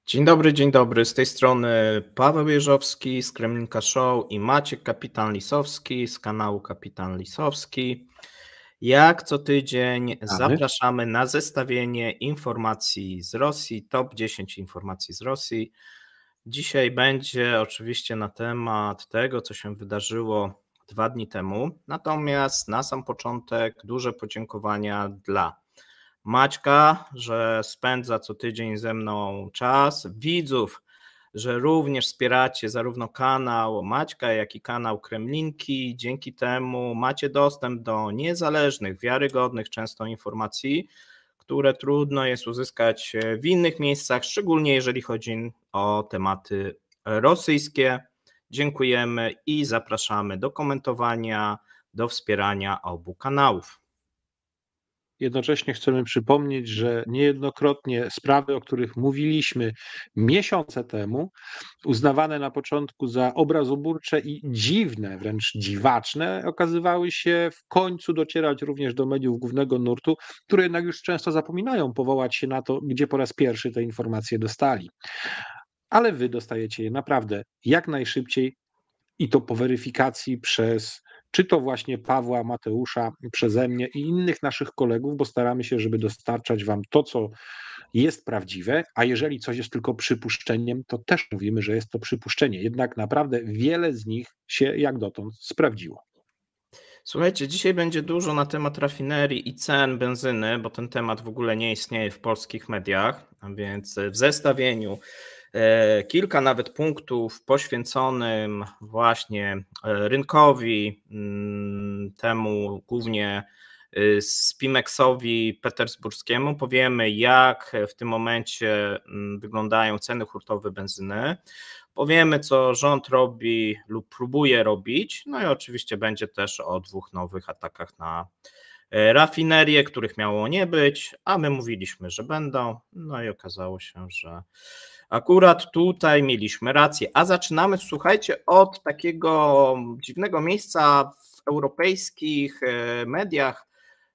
Dzień dobry. Z tej strony Paweł Jeżowski z Kremlinka Show i Maciek Kapitan Lisowski z kanału Kapitan Lisowski. Jak co tydzień zapraszamy na zestawienie informacji z Rosji, top 10 informacji z Rosji. Dzisiaj będzie oczywiście na temat tego, co się wydarzyło 2 dni temu. Natomiast na sam początek duże podziękowania dla Maćka, że spędza co tydzień ze mną czas, widzów, że również wspieracie zarówno kanał Maćka, jak i kanał Kremlinki. Dzięki temu macie dostęp do niezależnych, wiarygodnych często informacji, które trudno jest uzyskać w innych miejscach, szczególnie jeżeli chodzi o tematy rosyjskie. Dziękujemy i zapraszamy do komentowania, do wspierania obu kanałów. Jednocześnie chcemy przypomnieć, że niejednokrotnie sprawy, o których mówiliśmy miesiące temu, uznawane na początku za obrazoburcze i dziwne, wręcz dziwaczne, okazywały się w końcu docierać również do mediów głównego nurtu, które jednak już często zapominają powołać się na to, gdzie po raz pierwszy te informacje dostali. Ale wy dostajecie je naprawdę jak najszybciej i to po weryfikacji przez czy to właśnie Pawła, Mateusza, przeze mnie i innych naszych kolegów, bo staramy się, żeby dostarczać wam to, co jest prawdziwe, a jeżeli coś jest tylko przypuszczeniem, to też mówimy, że jest to przypuszczenie. Jednak naprawdę wiele z nich się jak dotąd sprawdziło. Słuchajcie, dzisiaj będzie dużo na temat rafinerii i cen benzyny, bo ten temat w ogóle nie istnieje w polskich mediach, a więc w zestawieniu kilka nawet punktów poświęconym właśnie rynkowi, temu głównie Spimexowi petersburskiemu. Powiemy, jak w tym momencie wyglądają ceny hurtowe benzyny. Powiemy, co rząd robi lub próbuje robić. No i oczywiście będzie też o 2 nowych atakach na rafinerię, których miało nie być, a my mówiliśmy, że będą. No i okazało się, że akurat tutaj mieliśmy rację. A zaczynamy, słuchajcie, od takiego dziwnego miejsca w europejskich mediach.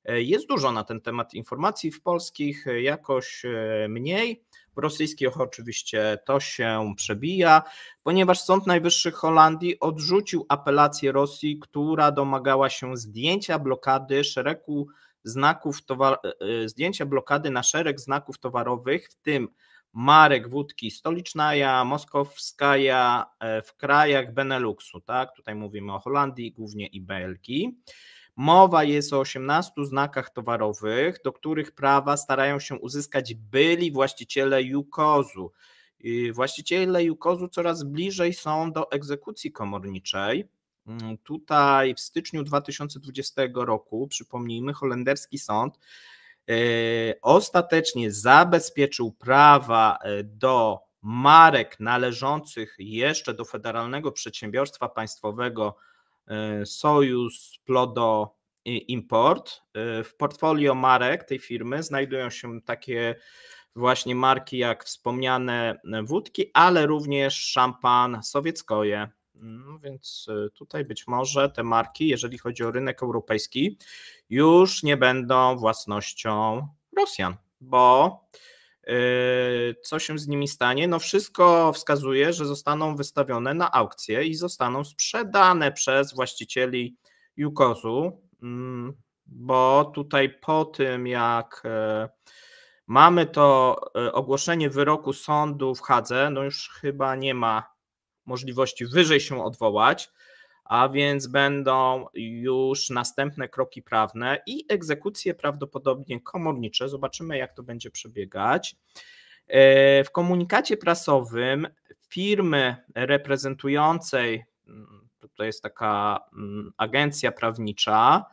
Jest dużo na ten temat informacji, w polskich jakoś mniej. W rosyjskich oczywiście to się przebija, ponieważ Sąd Najwyższy Holandii odrzucił apelację Rosji, która domagała się zdjęcia blokady na szereg znaków towarowych, w tym marek wódki Stolicznaja, Moskowskaja w krajach Beneluxu. Tak? Tutaj mówimy o Holandii głównie i Belgii. Mowa jest o 18 znakach towarowych, do których prawa starają się uzyskać byli właściciele Jukozu. Właściciele Jukozu coraz bliżej są do egzekucji komorniczej. Tutaj w styczniu 2020 roku, przypomnijmy, holenderski sąd ostatecznie zabezpieczył prawa do marek należących jeszcze do Federalnego Przedsiębiorstwa Państwowego Sojus Plodo Import. W portfolio marek tej firmy znajdują się takie właśnie marki jak wspomniane wódki, ale również szampan Sowieckoje. No więc tutaj być może te marki, jeżeli chodzi o rynek europejski, już nie będą własnością Rosjan, bo co się z nimi stanie? No wszystko wskazuje, że zostaną wystawione na aukcję i zostaną sprzedane przez właścicieli Jukozu, bo tutaj po tym jak mamy to ogłoszenie wyroku sądu w Hadze, no już chyba nie ma możliwości wyżej się odwołać, a więc będą już następne kroki prawne i egzekucje prawdopodobnie komornicze. Zobaczymy, jak to będzie przebiegać. W komunikacie prasowym firmy reprezentującej, to jest taka agencja prawnicza,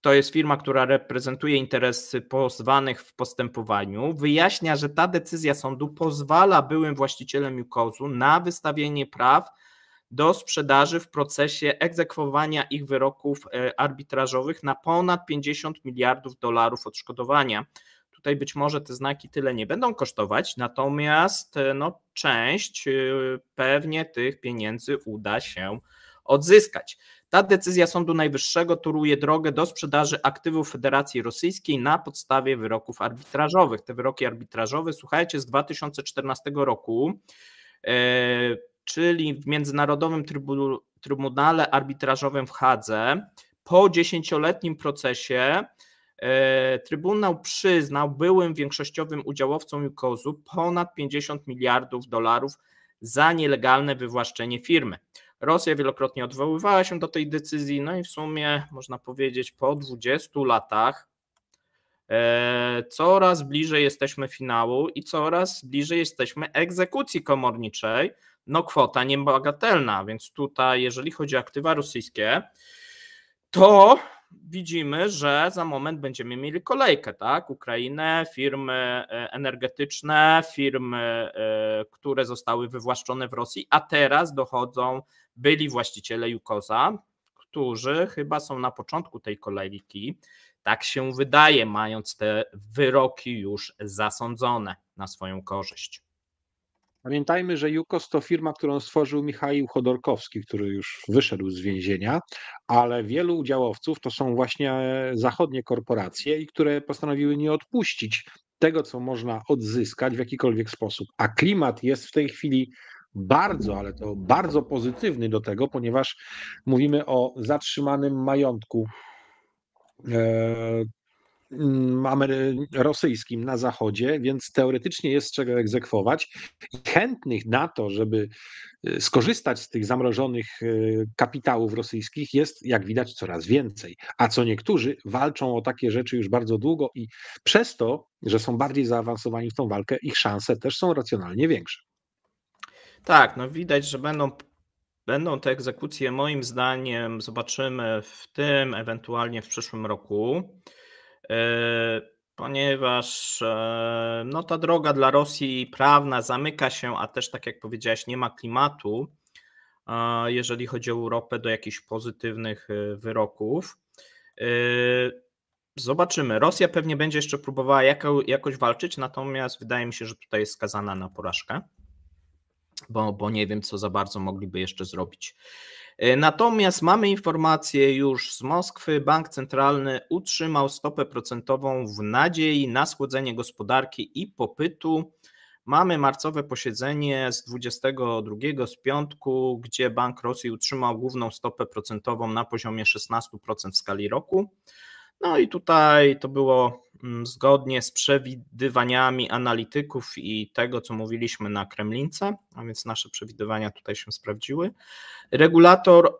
to jest firma, która reprezentuje interesy pozwanych w postępowaniu, wyjaśnia, że ta decyzja sądu pozwala byłym właścicielom Jukozu na wystawienie praw do sprzedaży w procesie egzekwowania ich wyroków arbitrażowych na ponad $50 miliardów odszkodowania. Tutaj być może te znaki tyle nie będą kosztować, natomiast no, część pewnie tych pieniędzy uda się odzyskać. Ta decyzja Sądu Najwyższego toruje drogę do sprzedaży aktywów Federacji Rosyjskiej na podstawie wyroków arbitrażowych. Te wyroki arbitrażowe, słuchajcie, z 2014 roku, czyli w Międzynarodowym Trybunale Arbitrażowym w Hadze, po 10-letnim procesie Trybunał przyznał byłym większościowym udziałowcom Jukosu ponad 50 miliardów dolarów za nielegalne wywłaszczenie firmy. Rosja wielokrotnie odwoływała się do tej decyzji, no i w sumie można powiedzieć po 20 latach coraz bliżej jesteśmy finału i coraz bliżej jesteśmy egzekucji komorniczej. No kwota niebagatelna, więc tutaj jeżeli chodzi o aktywa rosyjskie, to widzimy, że za moment będziemy mieli kolejkę, tak? Ukrainę, firmy energetyczne, firmy, które zostały wywłaszczone w Rosji, a teraz dochodzą byli właściciele Jukosa, którzy chyba są na początku tej kolejki, tak się wydaje, mając te wyroki już zasądzone na swoją korzyść. Pamiętajmy, że Jukos to firma, którą stworzył Michaił Chodorkowski, który już wyszedł z więzienia, ale wielu udziałowców to są właśnie zachodnie korporacje, i które postanowiły nie odpuścić tego, co można odzyskać w jakikolwiek sposób. A klimat jest w tej chwili bardzo, ale to bardzo pozytywny do tego, ponieważ mówimy o zatrzymanym majątku rosyjskim na zachodzie, więc teoretycznie jest z czego egzekwować. I chętnych na to, żeby skorzystać z tych zamrożonych kapitałów rosyjskich jest, jak widać, coraz więcej. A co niektórzy walczą o takie rzeczy już bardzo długo i przez to, że są bardziej zaawansowani w tą walkę, ich szanse też są racjonalnie większe. Tak, no widać, że będą te egzekucje, moim zdaniem, zobaczymy w tym, ewentualnie w przyszłym roku, ponieważ no, ta droga dla Rosji prawna zamyka się, a też, tak jak powiedziałeś, nie ma klimatu, jeżeli chodzi o Europę, do jakichś pozytywnych wyroków. Zobaczymy. Rosja pewnie będzie jeszcze próbowała jakoś walczyć, natomiast wydaje mi się, że tutaj jest skazana na porażkę, bo nie wiem, co za bardzo mogliby jeszcze zrobić. Natomiast mamy informację już z Moskwy. Bank Centralny utrzymał stopę procentową w nadziei na schłodzenie gospodarki i popytu. Mamy marcowe posiedzenie z 22 z piątku, gdzie Bank Rosji utrzymał główną stopę procentową na poziomie 16% w skali roku. No i tutaj to było zgodnie z przewidywaniami analityków i tego, co mówiliśmy na Kremlince, a więc nasze przewidywania tutaj się sprawdziły. Regulator,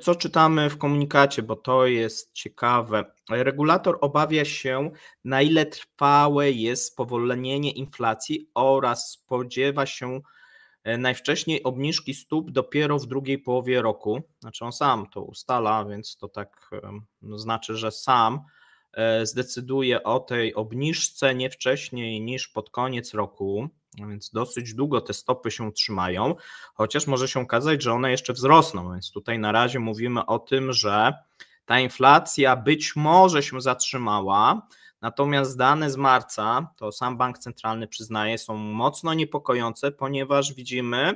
co czytamy w komunikacie, bo to jest ciekawe, regulator obawia się, na ile trwałe jest spowolnienie inflacji oraz spodziewa się najwcześniej obniżki stóp dopiero w drugiej połowie roku. Znaczy on sam to ustala, więc to tak znaczy, że sam zdecyduje o tej obniżce nie wcześniej niż pod koniec roku, więc dosyć długo te stopy się trzymają, chociaż może się okazać, że one jeszcze wzrosną, więc tutaj na razie mówimy o tym, że ta inflacja być może się zatrzymała, natomiast dane z marca, to sam bank centralny przyznaje, są mocno niepokojące, ponieważ widzimy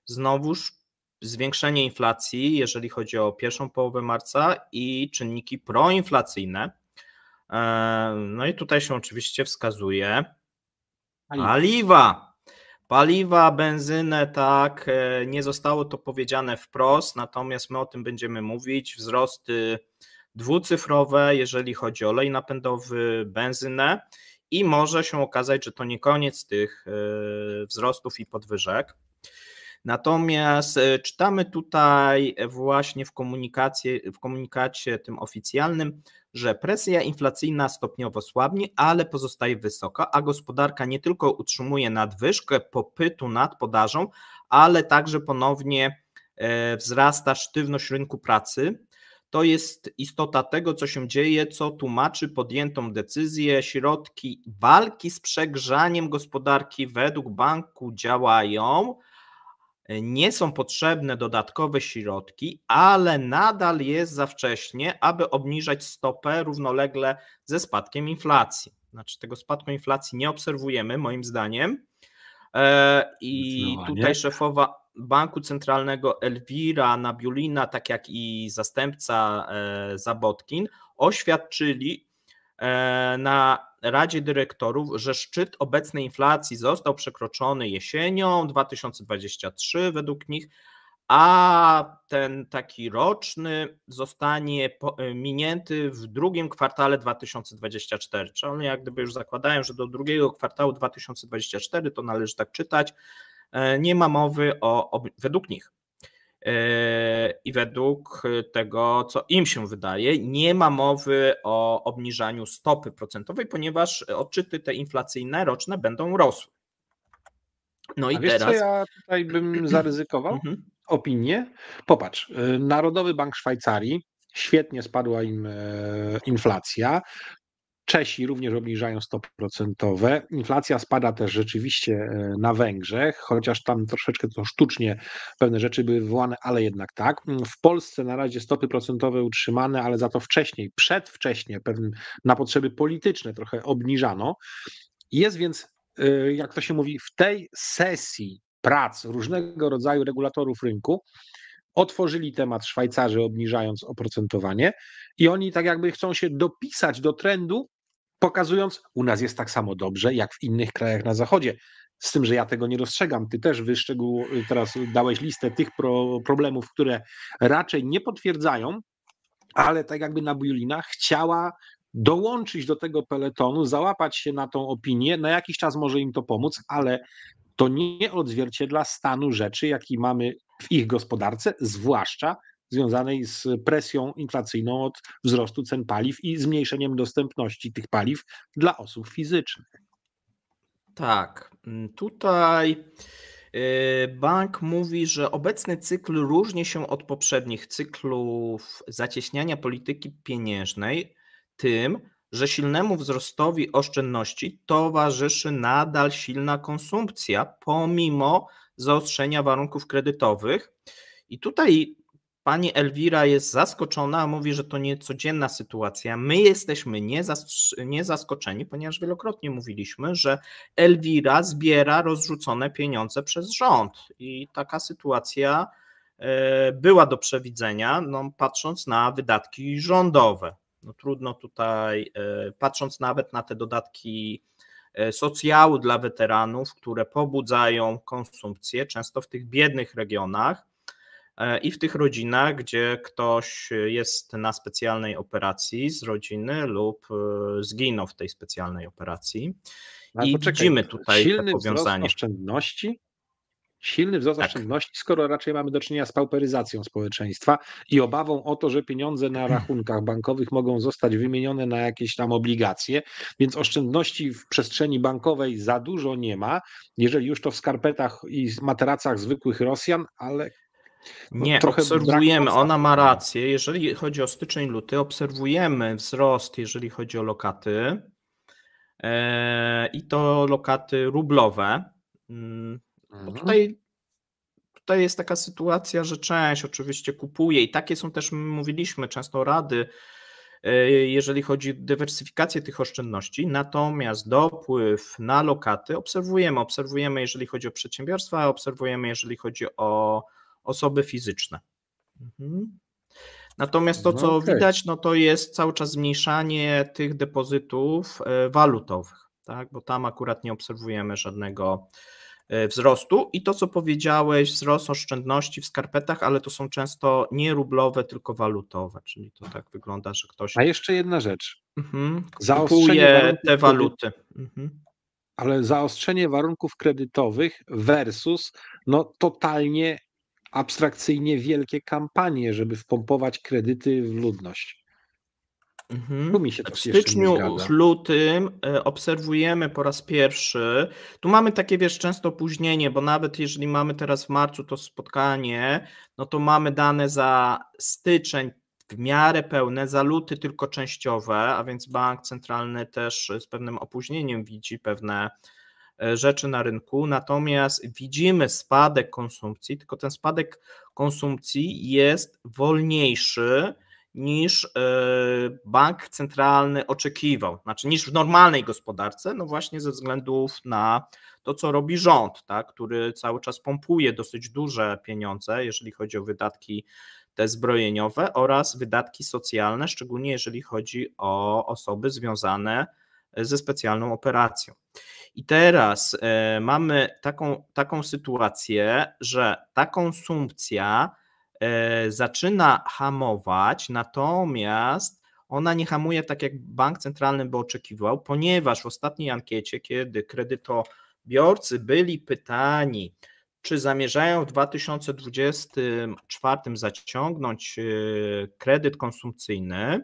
znowuż zwiększenie inflacji, jeżeli chodzi o pierwszą połowę marca i czynniki proinflacyjne. No i tutaj się oczywiście wskazuje paliwa, benzynę, tak, nie zostało to powiedziane wprost, natomiast my o tym będziemy mówić, wzrosty dwucyfrowe, jeżeli chodzi o olej napędowy, benzynę i może się okazać, że to nie koniec tych wzrostów i podwyżek. Natomiast czytamy tutaj właśnie w komunikacie tym oficjalnym, że presja inflacyjna stopniowo słabnie, ale pozostaje wysoka, a gospodarka nie tylko utrzymuje nadwyżkę popytu nad podażą, ale także ponownie wzrasta sztywność rynku pracy. To jest istota tego, co się dzieje, co tłumaczy podjętą decyzję. Środki walki z przegrzaniem gospodarki według banku działają. Nie są potrzebne dodatkowe środki, ale nadal jest za wcześnie, aby obniżać stopę równolegle ze spadkiem inflacji. Znaczy tego spadku inflacji nie obserwujemy, moim zdaniem. I tutaj szefowa Banku Centralnego Elwira Nabiulina, tak jak i zastępca Zabotkin, oświadczyli na Radzie Dyrektorów, że szczyt obecnej inflacji został przekroczony jesienią 2023 według nich, a ten taki roczny zostanie minięty w drugim kwartale 2024. Czyli oni jak gdyby już zakładają, że do drugiego kwartału 2024, to należy tak czytać, nie ma mowy według nich i według tego, co im się wydaje, nie ma mowy o obniżaniu stopy procentowej, ponieważ odczyty te inflacyjne roczne będą rosły. No i wiesz, teraz... co ja tutaj bym zaryzykował? Opinię. Popatrz, Narodowy Bank Szwajcarii, świetnie spadła im inflacja. Czesi również obniżają stopy procentowe. Inflacja spada też rzeczywiście na Węgrzech, chociaż tam troszeczkę to sztucznie pewne rzeczy były wywołane, ale jednak tak. W Polsce na razie stopy procentowe utrzymane, ale za to wcześniej, przedwcześnie, pewnym na potrzeby polityczne trochę obniżano. Jest więc, jak to się mówi, w tej sesji prac różnego rodzaju regulatorów rynku otworzyli temat Szwajcarzy, obniżając oprocentowanie, i oni tak jakby chcą się dopisać do trendu, pokazując, u nas jest tak samo dobrze, jak w innych krajach na Zachodzie. Z tym, że ja tego nie dostrzegam. Ty też teraz dałeś listę tych problemów, które raczej nie potwierdzają, ale tak jakby Nabiulina chciała dołączyć do tego peletonu, załapać się na tą opinię, na jakiś czas może im to pomóc, ale to nie odzwierciedla stanu rzeczy, jaki mamy w ich gospodarce, zwłaszcza związanej z presją inflacyjną od wzrostu cen paliw i zmniejszeniem dostępności tych paliw dla osób fizycznych. Tak, tutaj bank mówi, że obecny cykl różni się od poprzednich cyklów zacieśniania polityki pieniężnej tym, że silnemu wzrostowi oszczędności towarzyszy nadal silna konsumpcja pomimo zaostrzenia warunków kredytowych. I tutaj pani Elwira jest zaskoczona, mówi, że to niecodzienna sytuacja. My jesteśmy niezaskoczeni, ponieważ wielokrotnie mówiliśmy, że Elwira zbiera rozrzucone pieniądze przez rząd i taka sytuacja była do przewidzenia, no, patrząc na wydatki rządowe. No, trudno tutaj, patrząc nawet na te dodatki socjału dla weteranów, które pobudzają konsumpcję, często w tych biednych regionach, i w tych rodzinach, gdzie ktoś jest na specjalnej operacji z rodziny lub zginął w tej specjalnej operacji. I widzimy tutaj silny te powiązanie. Wzrost oszczędności? Silny wzrost oszczędności, skoro raczej mamy do czynienia z pauperyzacją społeczeństwa i obawą o to, że pieniądze na rachunkach bankowych mogą zostać wymienione na jakieś tam obligacje, więc oszczędności w przestrzeni bankowej za dużo nie ma, jeżeli już to w skarpetach i materacach zwykłych Rosjan, ale nie, obserwujemy, ona ma rację, jeżeli chodzi o styczeń, luty, obserwujemy wzrost, jeżeli chodzi o lokaty i to lokaty rublowe. Bo tutaj jest taka sytuacja, że część oczywiście kupuje i takie są też, mówiliśmy często, rady, jeżeli chodzi o dywersyfikację tych oszczędności, natomiast dopływ na lokaty obserwujemy jeżeli chodzi o przedsiębiorstwa, obserwujemy jeżeli chodzi o osoby fizyczne. Natomiast to, co widać, no to jest cały czas zmniejszanie tych depozytów walutowych, tak? Bo tam akurat nie obserwujemy żadnego wzrostu i to, co powiedziałeś, wzrost oszczędności w skarpetach, ale to są często nie rublowe, tylko walutowe, czyli to tak wygląda, że ktoś... A jeszcze jedna rzecz. Kupuje te waluty. Ale zaostrzenie warunków kredytowych versus totalnie abstrakcyjnie wielkie kampanie, żeby wpompować kredyty w ludność. Tu mi się w styczniu, w lutym obserwujemy po raz pierwszy, tu mamy takie, często opóźnienie, bo nawet jeżeli mamy teraz w marcu to spotkanie, no to mamy dane za styczeń w miarę pełne, za luty tylko częściowe, a więc bank centralny też z pewnym opóźnieniem widzi pewne rzeczy na rynku, natomiast widzimy spadek konsumpcji, tylko ten spadek konsumpcji jest wolniejszy niż bank centralny oczekiwał, znaczy niż w normalnej gospodarce, no właśnie ze względów na to, co robi rząd, tak, który cały czas pompuje dosyć duże pieniądze, jeżeli chodzi o wydatki te zbrojeniowe oraz wydatki socjalne, szczególnie jeżeli chodzi o osoby związane ze specjalną operacją. I teraz mamy taką sytuację, że ta konsumpcja zaczyna hamować, natomiast ona nie hamuje tak, jak bank centralny by oczekiwał, ponieważ w ostatniej ankiecie, kiedy kredytobiorcy byli pytani, czy zamierzają w 2024 zaciągnąć kredyt konsumpcyjny,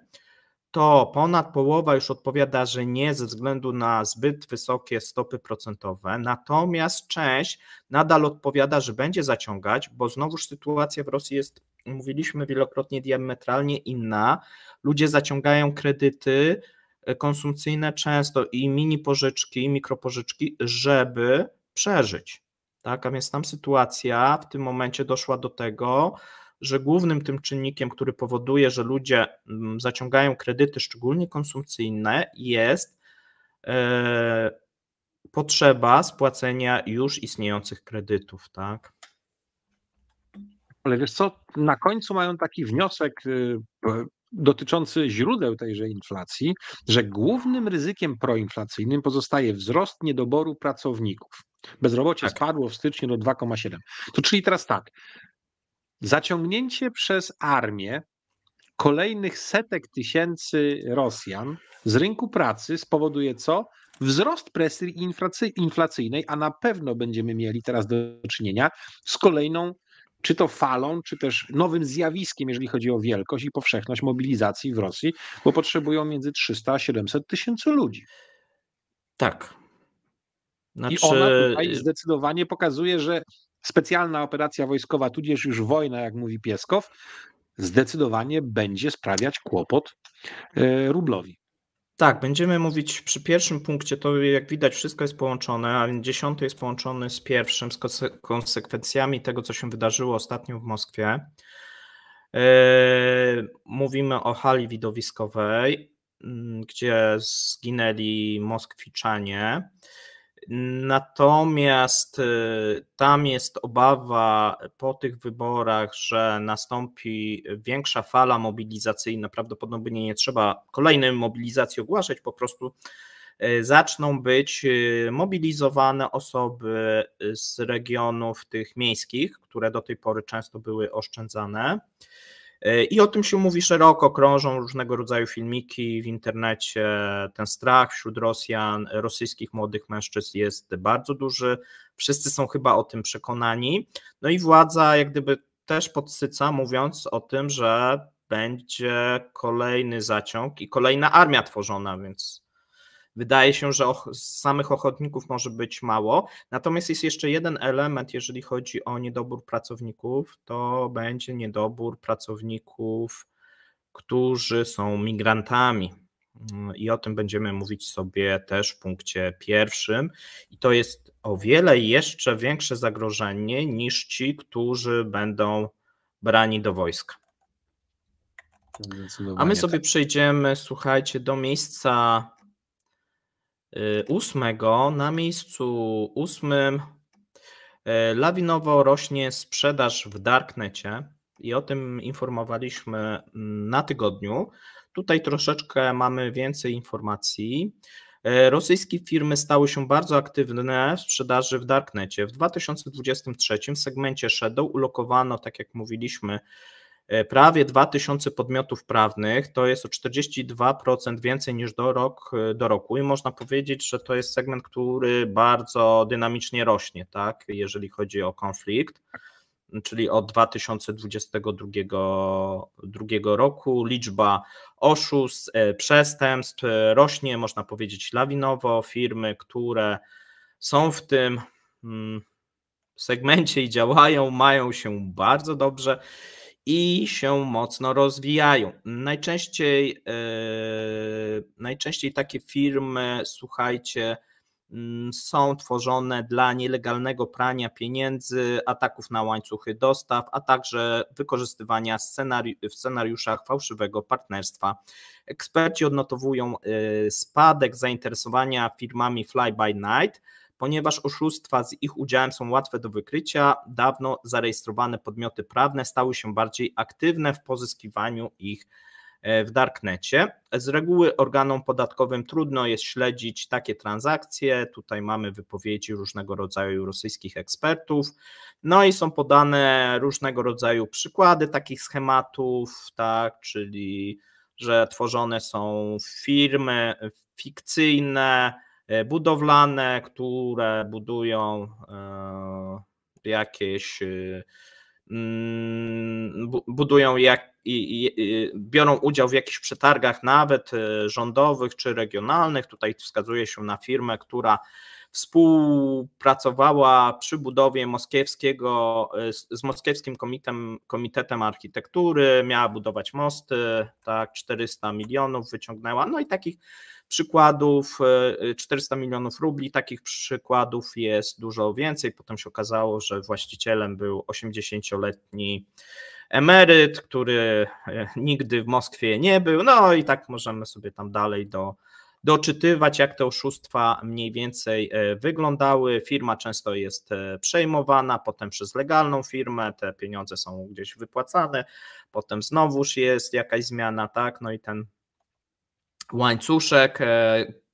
to ponad połowa już odpowiada, że nie, ze względu na zbyt wysokie stopy procentowe, natomiast część nadal odpowiada, że będzie zaciągać, bo znowuż sytuacja w Rosji jest, mówiliśmy wielokrotnie, diametralnie inna. Ludzie zaciągają kredyty konsumpcyjne często i mini pożyczki, i mikropożyczki, żeby przeżyć. Tak? A więc tam sytuacja w tym momencie doszła do tego, że głównym tym czynnikiem, który powoduje, że ludzie zaciągają kredyty, szczególnie konsumpcyjne, jest potrzeba spłacenia już istniejących kredytów, tak? Ale wiesz co, na końcu mają taki wniosek dotyczący źródeł tejże inflacji, że głównym ryzykiem proinflacyjnym pozostaje wzrost niedoboru pracowników. Bezrobocie spadło w styczniu do 2,7. To czyli teraz tak, zaciągnięcie przez armię kolejnych setek tysięcy Rosjan z rynku pracy spowoduje co? Wzrost presji inflacyjnej, a na pewno będziemy mieli teraz do czynienia z kolejną, czy to falą, czy też nowym zjawiskiem, jeżeli chodzi o wielkość i powszechność mobilizacji w Rosji, bo potrzebują między 300 a 700 tysięcy ludzi. Tak. I ona tutaj zdecydowanie pokazuje, że specjalna operacja wojskowa, tudzież już wojna, jak mówi Pieskow, zdecydowanie będzie sprawiać kłopot rublowi. Tak, będziemy mówić przy pierwszym punkcie, to jak widać wszystko jest połączone, a więc 10 jest połączony z pierwszym, z konsekwencjami tego, co się wydarzyło ostatnio w Moskwie. Mówimy o hali widowiskowej, gdzie zginęli moskwiczanie. Natomiast tam jest obawa po tych wyborach, że nastąpi większa fala mobilizacyjna, prawdopodobnie nie trzeba kolejnej mobilizacji ogłaszać, po prostu zaczną być mobilizowane osoby z regionów tych miejskich, które do tej pory często były oszczędzane. I o tym się mówi szeroko, krążą różnego rodzaju filmiki w internecie. Ten strach wśród Rosjan, rosyjskich młodych mężczyzn jest bardzo duży. Wszyscy są chyba o tym przekonani. No i władza jak gdyby też podsyca, mówiąc o tym, że będzie kolejny zaciąg i kolejna armia tworzona, więc wydaje się, że samych ochotników może być mało. Natomiast jest jeszcze jeden element, jeżeli chodzi o niedobór pracowników, to będzie niedobór pracowników, którzy są migrantami. I o tym będziemy mówić sobie też w punkcie pierwszym. I to jest o wiele jeszcze większe zagrożenie niż ci, którzy będą brani do wojska. A my sobie przejdziemy, słuchajcie, do miejsca 8. Na miejscu 8 lawinowo rośnie sprzedaż w darknecie i o tym informowaliśmy na tygodniu. Tutaj troszeczkę mamy więcej informacji. Rosyjskie firmy stały się bardzo aktywne w sprzedaży w darknecie. W 2023 w segmencie Shadow ulokowano, tak jak mówiliśmy, prawie 2000 podmiotów prawnych, to jest o 42% więcej niż do roku i można powiedzieć, że to jest segment, który bardzo dynamicznie rośnie, tak, jeżeli chodzi o konflikt, czyli od 2022 roku liczba oszustw, przestępstw rośnie, można powiedzieć lawinowo. Firmy, które są w tym segmencie i działają, mają się bardzo dobrze i się mocno rozwijają. Najczęściej takie firmy, słuchajcie, są tworzone dla nielegalnego prania pieniędzy, ataków na łańcuchy dostaw, a także wykorzystywania w scenariuszach fałszywego partnerstwa. Eksperci odnotowują spadek zainteresowania firmami Fly by Night, ponieważ oszustwa z ich udziałem są łatwe do wykrycia. Dawno zarejestrowane podmioty prawne stały się bardziej aktywne w pozyskiwaniu ich w darknecie. Z reguły organom podatkowym trudno jest śledzić takie transakcje. Tutaj mamy wypowiedzi różnego rodzaju rosyjskich ekspertów. No i są podane różnego rodzaju przykłady takich schematów, tak, czyli że tworzone są firmy fikcyjne, budowlane, które budują jakieś biorą udział w jakichś przetargach nawet rządowych czy regionalnych. Tutaj wskazuje się na firmę, która współpracowała przy budowie z Moskiewskim Komitetem Architektury, miała budować mosty, tak, 400 milionów wyciągnęła, no i takich przykładów, 400 milionów rubli, takich przykładów jest dużo więcej. Potem się okazało, że właścicielem był 80-letni emeryt, który nigdy w Moskwie nie był, no i tak możemy sobie tam dalej doczytywać, jak te oszustwa mniej więcej wyglądały. Firma często jest przejmowana, potem przez legalną firmę, te pieniądze są gdzieś wypłacane, potem znowuż jest jakaś zmiana, tak, no i ten łańcuszek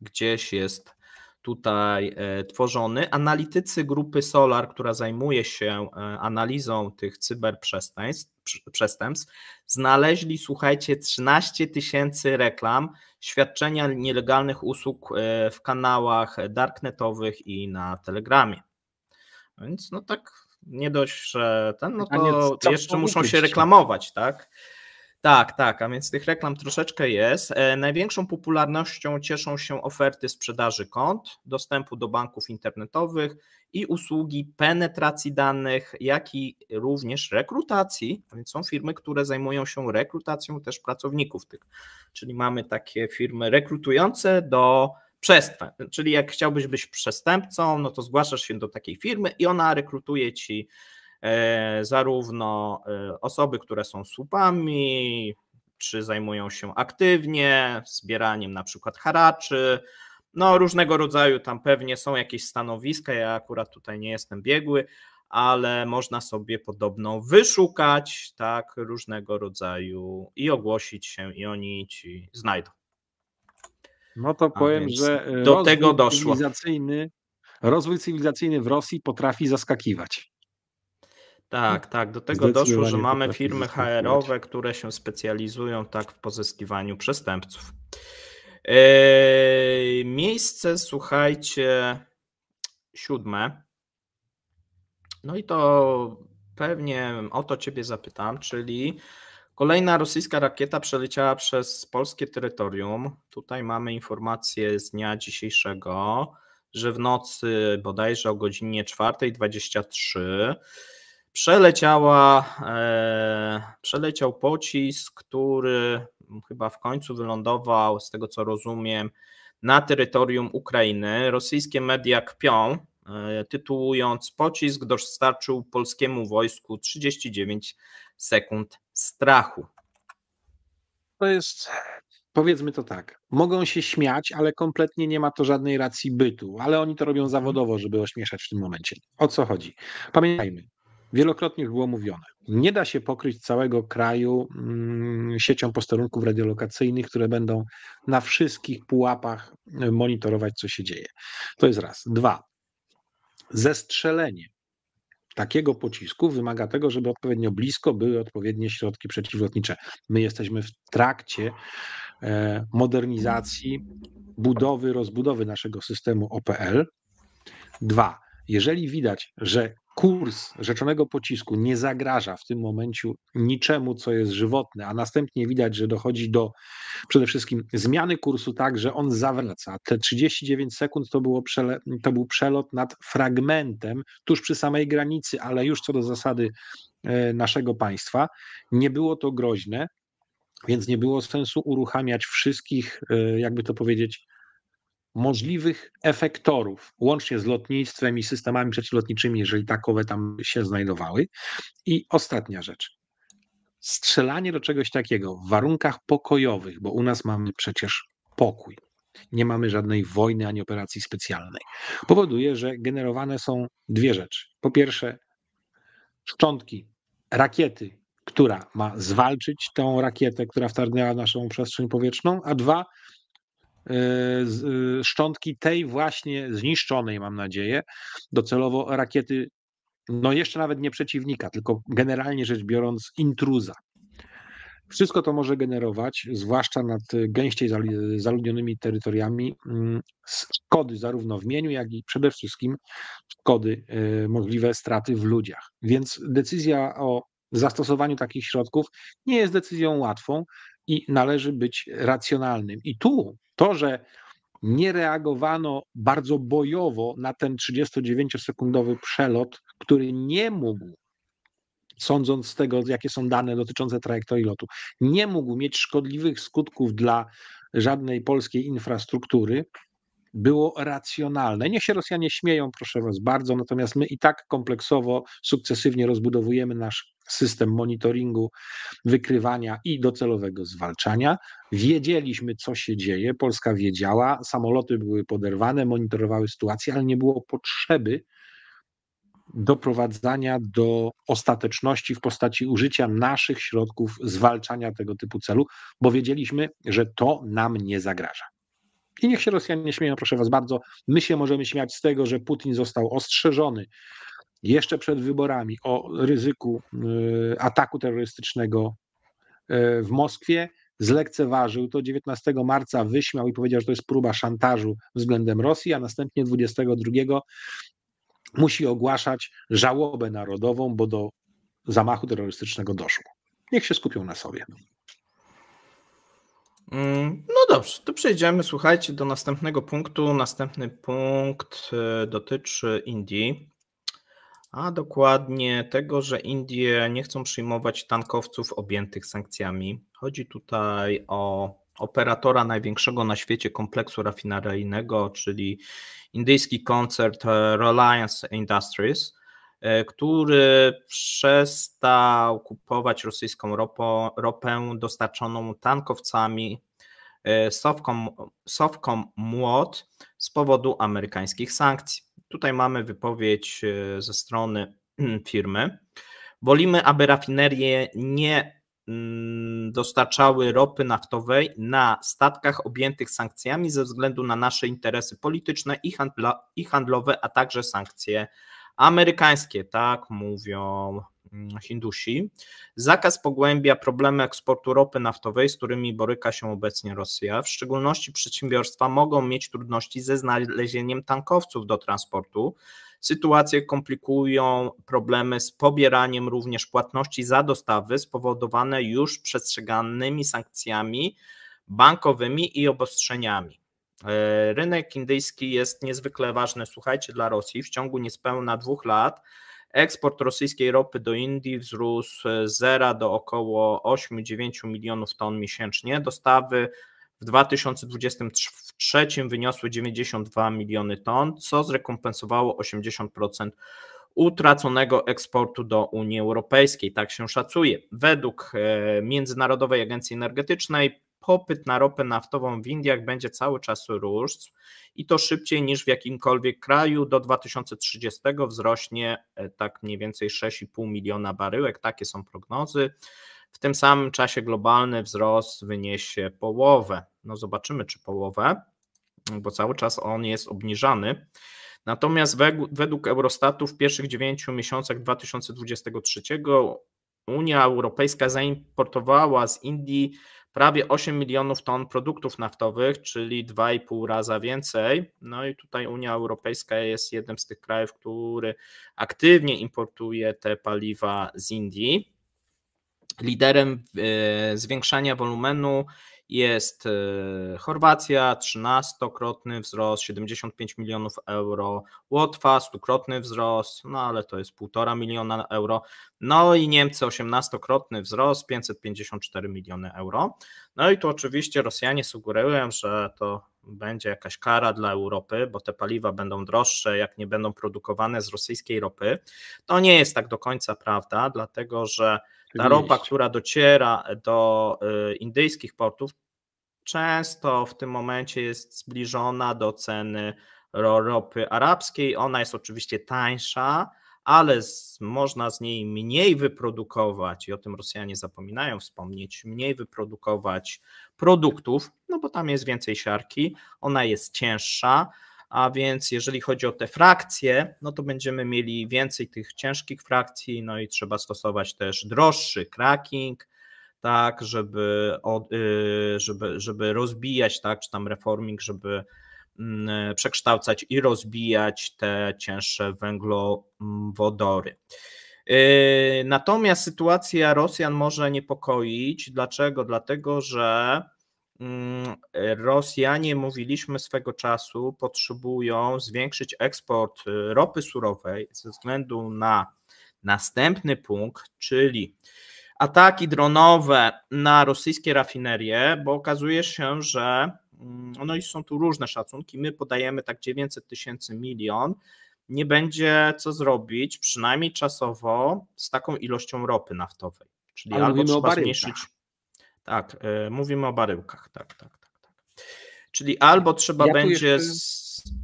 gdzieś jest tutaj tworzony. Analitycy grupy Solar, która zajmuje się analizą tych cyberprzestępstw, znaleźli, słuchajcie, 13 000 reklam świadczenia nielegalnych usług w kanałach darknetowych i na Telegramie. Więc no tak, nie dość, że no to jeszcze muszą się reklamować, tak? Tak, a więc tych reklam troszeczkę jest. Największą popularnością cieszą się oferty sprzedaży kont, dostępu do banków internetowych i usługi penetracji danych, jak i również rekrutacji. A więc są firmy, które zajmują się rekrutacją też pracowników tych. Czyli mamy takie firmy rekrutujące do przestępstw. Czyli jak chciałbyś być przestępcą, no to zgłaszasz się do takiej firmy i ona rekrutuje ci zarówno osoby, które są słupami, czy zajmują się aktywnie zbieraniem na przykład haraczy, no różnego rodzaju tam pewnie są jakieś stanowiska, ja akurat tutaj nie jestem biegły, ale można sobie podobno wyszukać tak różnego rodzaju i ogłosić się i oni ci znajdą. No to powiem, że do tego doszło. Rozwój cywilizacyjny w Rosji potrafi zaskakiwać. Tak, do tego doszło, że mamy firmy HR-owe, które się specjalizują tak w pozyskiwaniu przestępców. Miejsce, słuchajcie, 7. No i to pewnie o to ciebie zapytam, czyli kolejna rosyjska rakieta przeleciała przez polskie terytorium. Tutaj mamy informację z dnia dzisiejszego, że w nocy bodajże o godzinie 4:23 przeleciał pocisk, który chyba w końcu wylądował, z tego co rozumiem, na terytorium Ukrainy. Rosyjskie media kpią, tytułując: pocisk dostarczył polskiemu wojsku 39 sekund strachu. To jest, powiedzmy to tak, mogą się śmiać, ale kompletnie nie ma to żadnej racji bytu, ale oni to robią zawodowo, żeby ośmieszać w tym momencie. O co chodzi? Pamiętajmy, wielokrotnie już było mówione, nie da się pokryć całego kraju siecią posterunków radiolokacyjnych, które będą na wszystkich pułapach monitorować, co się dzieje. To jest raz. 2. Zestrzelenie takiego pocisku wymaga tego, żeby odpowiednio blisko były odpowiednie środki przeciwlotnicze. My jesteśmy w trakcie modernizacji, rozbudowy naszego systemu OPL. 2. Jeżeli widać, że kurs rzeczonego pocisku nie zagraża w tym momencie niczemu, co jest żywotne, a następnie widać, że dochodzi do przede wszystkim zmiany kursu tak, że on zawraca. Te 39 sekund to był przelot nad fragmentem tuż przy samej granicy, ale już co do zasady naszego państwa. Nie było to groźne, więc nie było sensu uruchamiać wszystkich, jakby to powiedzieć, możliwych efektorów, łącznie z lotnictwem i systemami przeciwlotniczymi, jeżeli takowe tam się znajdowały. I ostatnia rzecz. Strzelanie do czegoś takiego w warunkach pokojowych, bo u nas mamy przecież pokój, nie mamy żadnej wojny ani operacji specjalnej, powoduje, że generowane są dwie rzeczy. Po pierwsze, szczątki rakiety, która ma zwalczyć tą rakietę, która wtargnęła w naszą przestrzeń powietrzną, a dwa, szczątki tej właśnie zniszczonej, mam nadzieję, docelowo rakiety, no jeszcze nawet nie przeciwnika, tylko generalnie rzecz biorąc intruza. Wszystko to może generować, zwłaszcza nad gęściej zaludnionymi terytoriami, szkody zarówno w mieniu, jak i przede wszystkim szkody, możliwe straty w ludziach. Więc decyzja o zastosowaniu takich środków nie jest decyzją łatwą i należy być racjonalnym. I tu to, że nie reagowano bardzo bojowo na ten 39-sekundowy przelot, który nie mógł, sądząc z tego, jakie są dane dotyczące trajektorii lotu, nie mógł mieć szkodliwych skutków dla żadnej polskiej infrastruktury, było racjonalne. Niech się Rosjanie śmieją, proszę was bardzo, natomiast my i tak kompleksowo, sukcesywnie rozbudowujemy nasz system monitoringu, wykrywania i docelowego zwalczania. Wiedzieliśmy, co się dzieje, Polska wiedziała, samoloty były poderwane, monitorowały sytuację, ale nie było potrzeby doprowadzania do ostateczności w postaci użycia naszych środków zwalczania tego typu celu, bo wiedzieliśmy, że to nam nie zagraża. I niech się Rosjanie śmieją, proszę was bardzo. My się możemy śmiać z tego, że Putin został ostrzeżony jeszcze przed wyborami o ryzyku ataku terrorystycznego w Moskwie, zlekceważył to, 19 marca wyśmiał i powiedział, że to jest próba szantażu względem Rosji, a następnie 22 musi ogłaszać żałobę narodową, bo do zamachu terrorystycznego doszło. Niech się skupią na sobie. No dobrze, to przejdziemy, słuchajcie, do następnego punktu. Następny punkt dotyczy Indii, a dokładnie tego, że Indie nie chcą przyjmować tankowców objętych sankcjami. Chodzi tutaj o operatora największego na świecie kompleksu rafineryjnego, czyli indyjski koncern Reliance Industries, który przestał kupować rosyjską ropę dostarczoną tankowcami Sovcom Młot z powodu amerykańskich sankcji. Tutaj mamy wypowiedź ze strony firmy. Wolimy, aby rafinerie nie dostarczały ropy naftowej na statkach objętych sankcjami ze względu na nasze interesy polityczne i handlowe, a także sankcje amerykańskie, tak mówią Hindusi. Zakaz pogłębia problemy eksportu ropy naftowej, z którymi boryka się obecnie Rosja. W szczególności przedsiębiorstwa mogą mieć trudności ze znalezieniem tankowców do transportu. Sytuację komplikują problemy z pobieraniem również płatności za dostawy spowodowane już przestrzeganymi sankcjami bankowymi i obostrzeniami. Rynek indyjski jest niezwykle ważny, słuchajcie, dla Rosji. W ciągu niespełna 2 lat eksport rosyjskiej ropy do Indii wzrósł z 0 do około 8-9 milionów ton miesięcznie. Dostawy w 2023 wyniosły 92 miliony ton, co zrekompensowało 80% utraconego eksportu do Unii Europejskiej, tak się szacuje. Według Międzynarodowej Agencji Energetycznej popyt na ropę naftową w Indiach będzie cały czas rósł i to szybciej niż w jakimkolwiek kraju. Do 2030 wzrośnie tak mniej więcej 6,5 miliona baryłek, takie są prognozy. W tym samym czasie globalny wzrost wyniesie połowę. No zobaczymy, czy połowę, bo cały czas on jest obniżany. Natomiast według Eurostatu w pierwszych 9 miesiącach 2023 Unia Europejska zaimportowała z Indii prawie 8 milionów ton produktów naftowych, czyli 2,5 raza więcej. No i tutaj Unia Europejska jest jednym z tych krajów, który aktywnie importuje te paliwa z Indii. Liderem zwiększania wolumenu jest Chorwacja, 13-krotny wzrost, 75 milionów euro, Łotwa, 100-krotny wzrost, no ale to jest 1,5 miliona euro, no i Niemcy, 18-krotny wzrost, 554 miliony euro. No i tu oczywiście Rosjanie sugerują, że to będzie jakaś kara dla Europy, bo te paliwa będą droższe, jak nie będą produkowane z rosyjskiej ropy. To nie jest tak do końca prawda, dlatego że ta ropa, która dociera do indyjskich portów, często w tym momencie jest zbliżona do ceny ropy arabskiej. Ona jest oczywiście tańsza, ale można z niej mniej wyprodukować, i o tym Rosjanie zapominają wspomnieć, mniej wyprodukować produktów, no bo tam jest więcej siarki, ona jest cięższa, a więc jeżeli chodzi o te frakcje, no to będziemy mieli więcej tych ciężkich frakcji, no i trzeba stosować też droższy cracking, tak, żeby rozbijać, tak, czy tam reforming, żeby przekształcać i rozbijać te cięższe węglowodory. Natomiast sytuacja Rosjan może niepokoić. Dlaczego? Dlatego, że Rosjanie, mówiliśmy swego czasu, potrzebują zwiększyć eksport ropy surowej ze względu na następny punkt, czyli ataki dronowe na rosyjskie rafinerie, bo okazuje się, że no i są tu różne szacunki, my podajemy tak 900 000 milion, nie będzie co zrobić, przynajmniej czasowo, z taką ilością ropy naftowej. Czyli ale albo trzeba zmniejszyć. Tak, mówimy o baryłkach, tak. Czyli albo trzeba będzie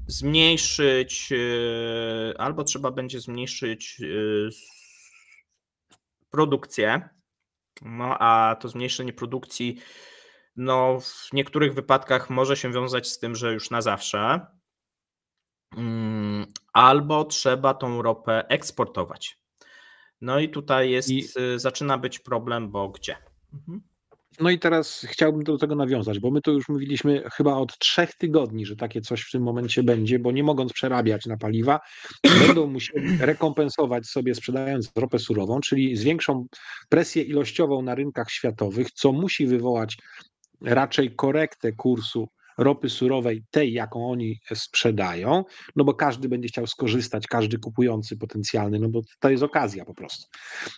zmniejszyć, produkcję, no a to zmniejszenie produkcji no w niektórych wypadkach może się wiązać z tym, że już na zawsze, albo trzeba tą ropę eksportować. No i tutaj zaczyna być problem, bo gdzie? No i teraz chciałbym do tego nawiązać, bo my tu już mówiliśmy chyba od 3 tygodni, że takie coś w tym momencie będzie, bo nie mogąc przerabiać na paliwa, będą musieli rekompensować sobie sprzedając ropę surową, czyli zwiększą presję ilościową na rynkach światowych, co musi wywołać raczej korektę kursu ropy surowej, tej jaką oni sprzedają, no bo każdy będzie chciał skorzystać, każdy kupujący potencjalny, no bo to jest okazja po prostu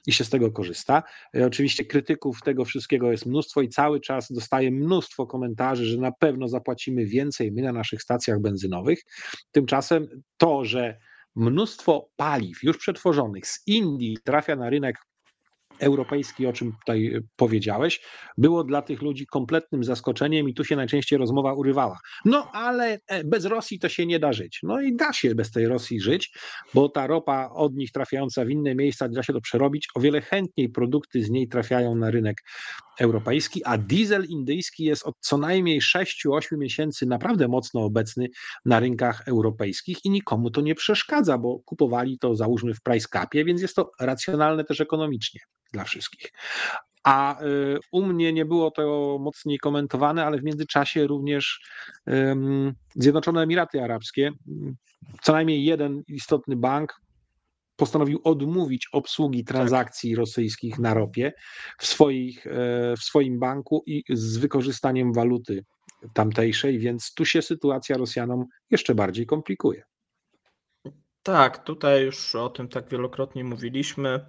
i się z tego korzysta. Oczywiście krytyków tego wszystkiego jest mnóstwo i cały czas dostaję mnóstwo komentarzy, że na pewno zapłacimy więcej my na naszych stacjach benzynowych. Tymczasem to, że mnóstwo paliw już przetworzonych z Indii trafia na rynek europejski, o czym tutaj powiedziałeś, było dla tych ludzi kompletnym zaskoczeniem i tu się najczęściej rozmowa urywała. No ale bez Rosji to się nie da żyć. No i da się bez tej Rosji żyć, bo ta ropa od nich trafiająca w inne miejsca, da się to przerobić. O wiele chętniej produkty z niej trafiają na rynek europejski, a diesel indyjski jest od co najmniej 6-8 miesięcy naprawdę mocno obecny na rynkach europejskich i nikomu to nie przeszkadza, bo kupowali to załóżmy w price capie, więc jest to racjonalne też ekonomicznie dla wszystkich. A u mnie nie było to mocniej komentowane, ale w międzyczasie również Zjednoczone Emiraty Arabskie, co najmniej jeden istotny bank postanowił odmówić obsługi transakcji rosyjskich na ropie w swoim banku i z wykorzystaniem waluty tamtejszej, więc tu się sytuacja Rosjanom jeszcze bardziej komplikuje. Tak, tutaj już o tym tak wielokrotnie mówiliśmy.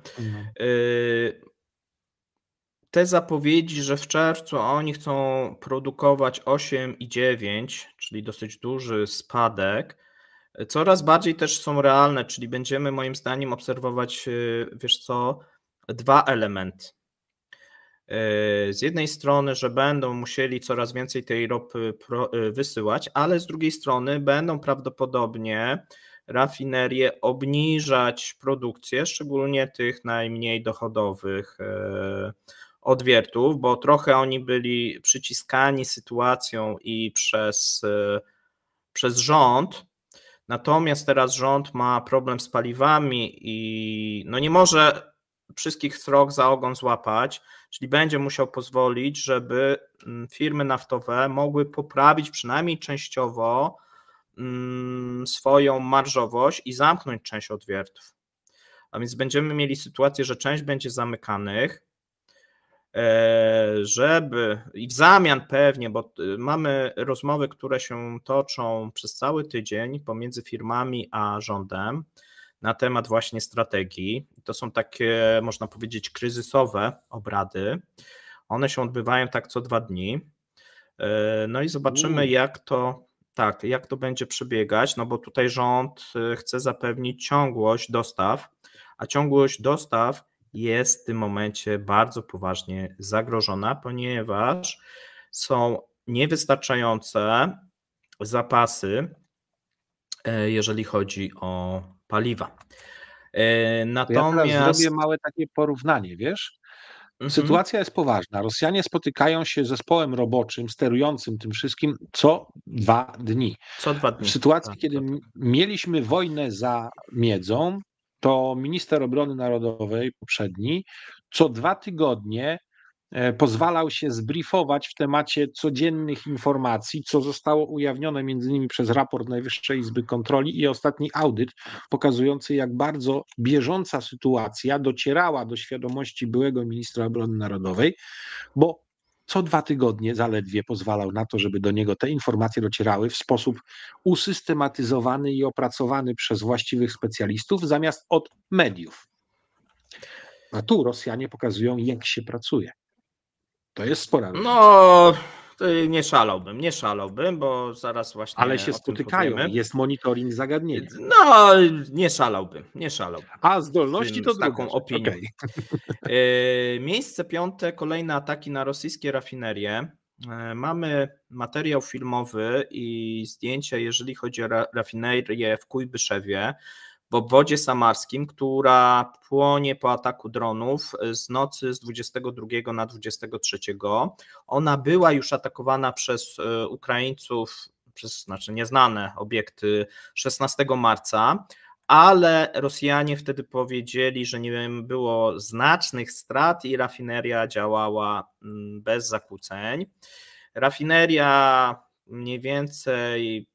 Te zapowiedzi, że w czerwcu oni chcą produkować 8,9, czyli dosyć duży spadek, coraz bardziej też są realne, czyli będziemy moim zdaniem obserwować, wiesz co, dwa elementy. Z jednej strony, że będą musieli coraz więcej tej ropy wysyłać, ale z drugiej strony będą prawdopodobnie rafinerie obniżać produkcję, szczególnie tych najmniej dochodowych odwiertów, bo trochę oni byli przyciskani sytuacją i przez rząd, natomiast teraz rząd ma problem z paliwami i no nie może wszystkich srok za ogon złapać, czyli będzie musiał pozwolić, żeby firmy naftowe mogły poprawić przynajmniej częściowo swoją marżowość i zamknąć część odwiertów. A więc będziemy mieli sytuację, że część będzie zamykanych, i w zamian pewnie, bo mamy rozmowy, które się toczą przez cały tydzień pomiędzy firmami a rządem na temat właśnie strategii. To są takie, można powiedzieć, kryzysowe obrady. One się odbywają tak co 2 dni. No i zobaczymy, jak to tak, jak to będzie przebiegać, no bo tutaj rząd chce zapewnić ciągłość dostaw, a ciągłość dostaw jest w tym momencie bardzo poważnie zagrożona, ponieważ są niewystarczające zapasy, jeżeli chodzi o paliwa. To ja teraz zrobię Natomiast małe takie porównanie, wiesz? mhm, Sytuacja jest poważna. Rosjanie spotykają się z zespołem roboczym sterującym tym wszystkim co 2 dni. co 2 W dni. sytuacji, Tak, kiedy to tak. mieliśmy wojnę za miedzą, to minister obrony narodowej poprzedni co 2 tygodnie pozwalał się zbriefować w temacie codziennych informacji, co zostało ujawnione między innymi przez raport Najwyższej Izby Kontroli i ostatni audyt pokazujący, jak bardzo bieżąca sytuacja docierała do świadomości byłego ministra obrony narodowej, bo co 2 tygodnie zaledwie pozwalał na to, żeby do niego te informacje docierały w sposób usystematyzowany i opracowany przez właściwych specjalistów zamiast od mediów. A tu Rosjanie pokazują, jak się pracuje. To jest spora różnica. No, nie szalałbym, bo zaraz właśnie Ale się o tym spotykają, powiemy. jest monitoring zagadnienia. No, nie szalałbym A zdolności to z druga taką rzecz. opinią. Okej. Miejsce 5, kolejne ataki na rosyjskie rafinerie. Mamy materiał filmowy i zdjęcia, jeżeli chodzi o rafinerię w Kujbyszewie, w obwodzie samarskim, która płonie po ataku dronów z nocy z 22 na 23. Ona była już atakowana przez Ukraińców, znaczy nieznane obiekty 16 marca, ale Rosjanie wtedy powiedzieli, że nie było znacznych strat i rafineria działała bez zakłóceń. Rafineria mniej więcej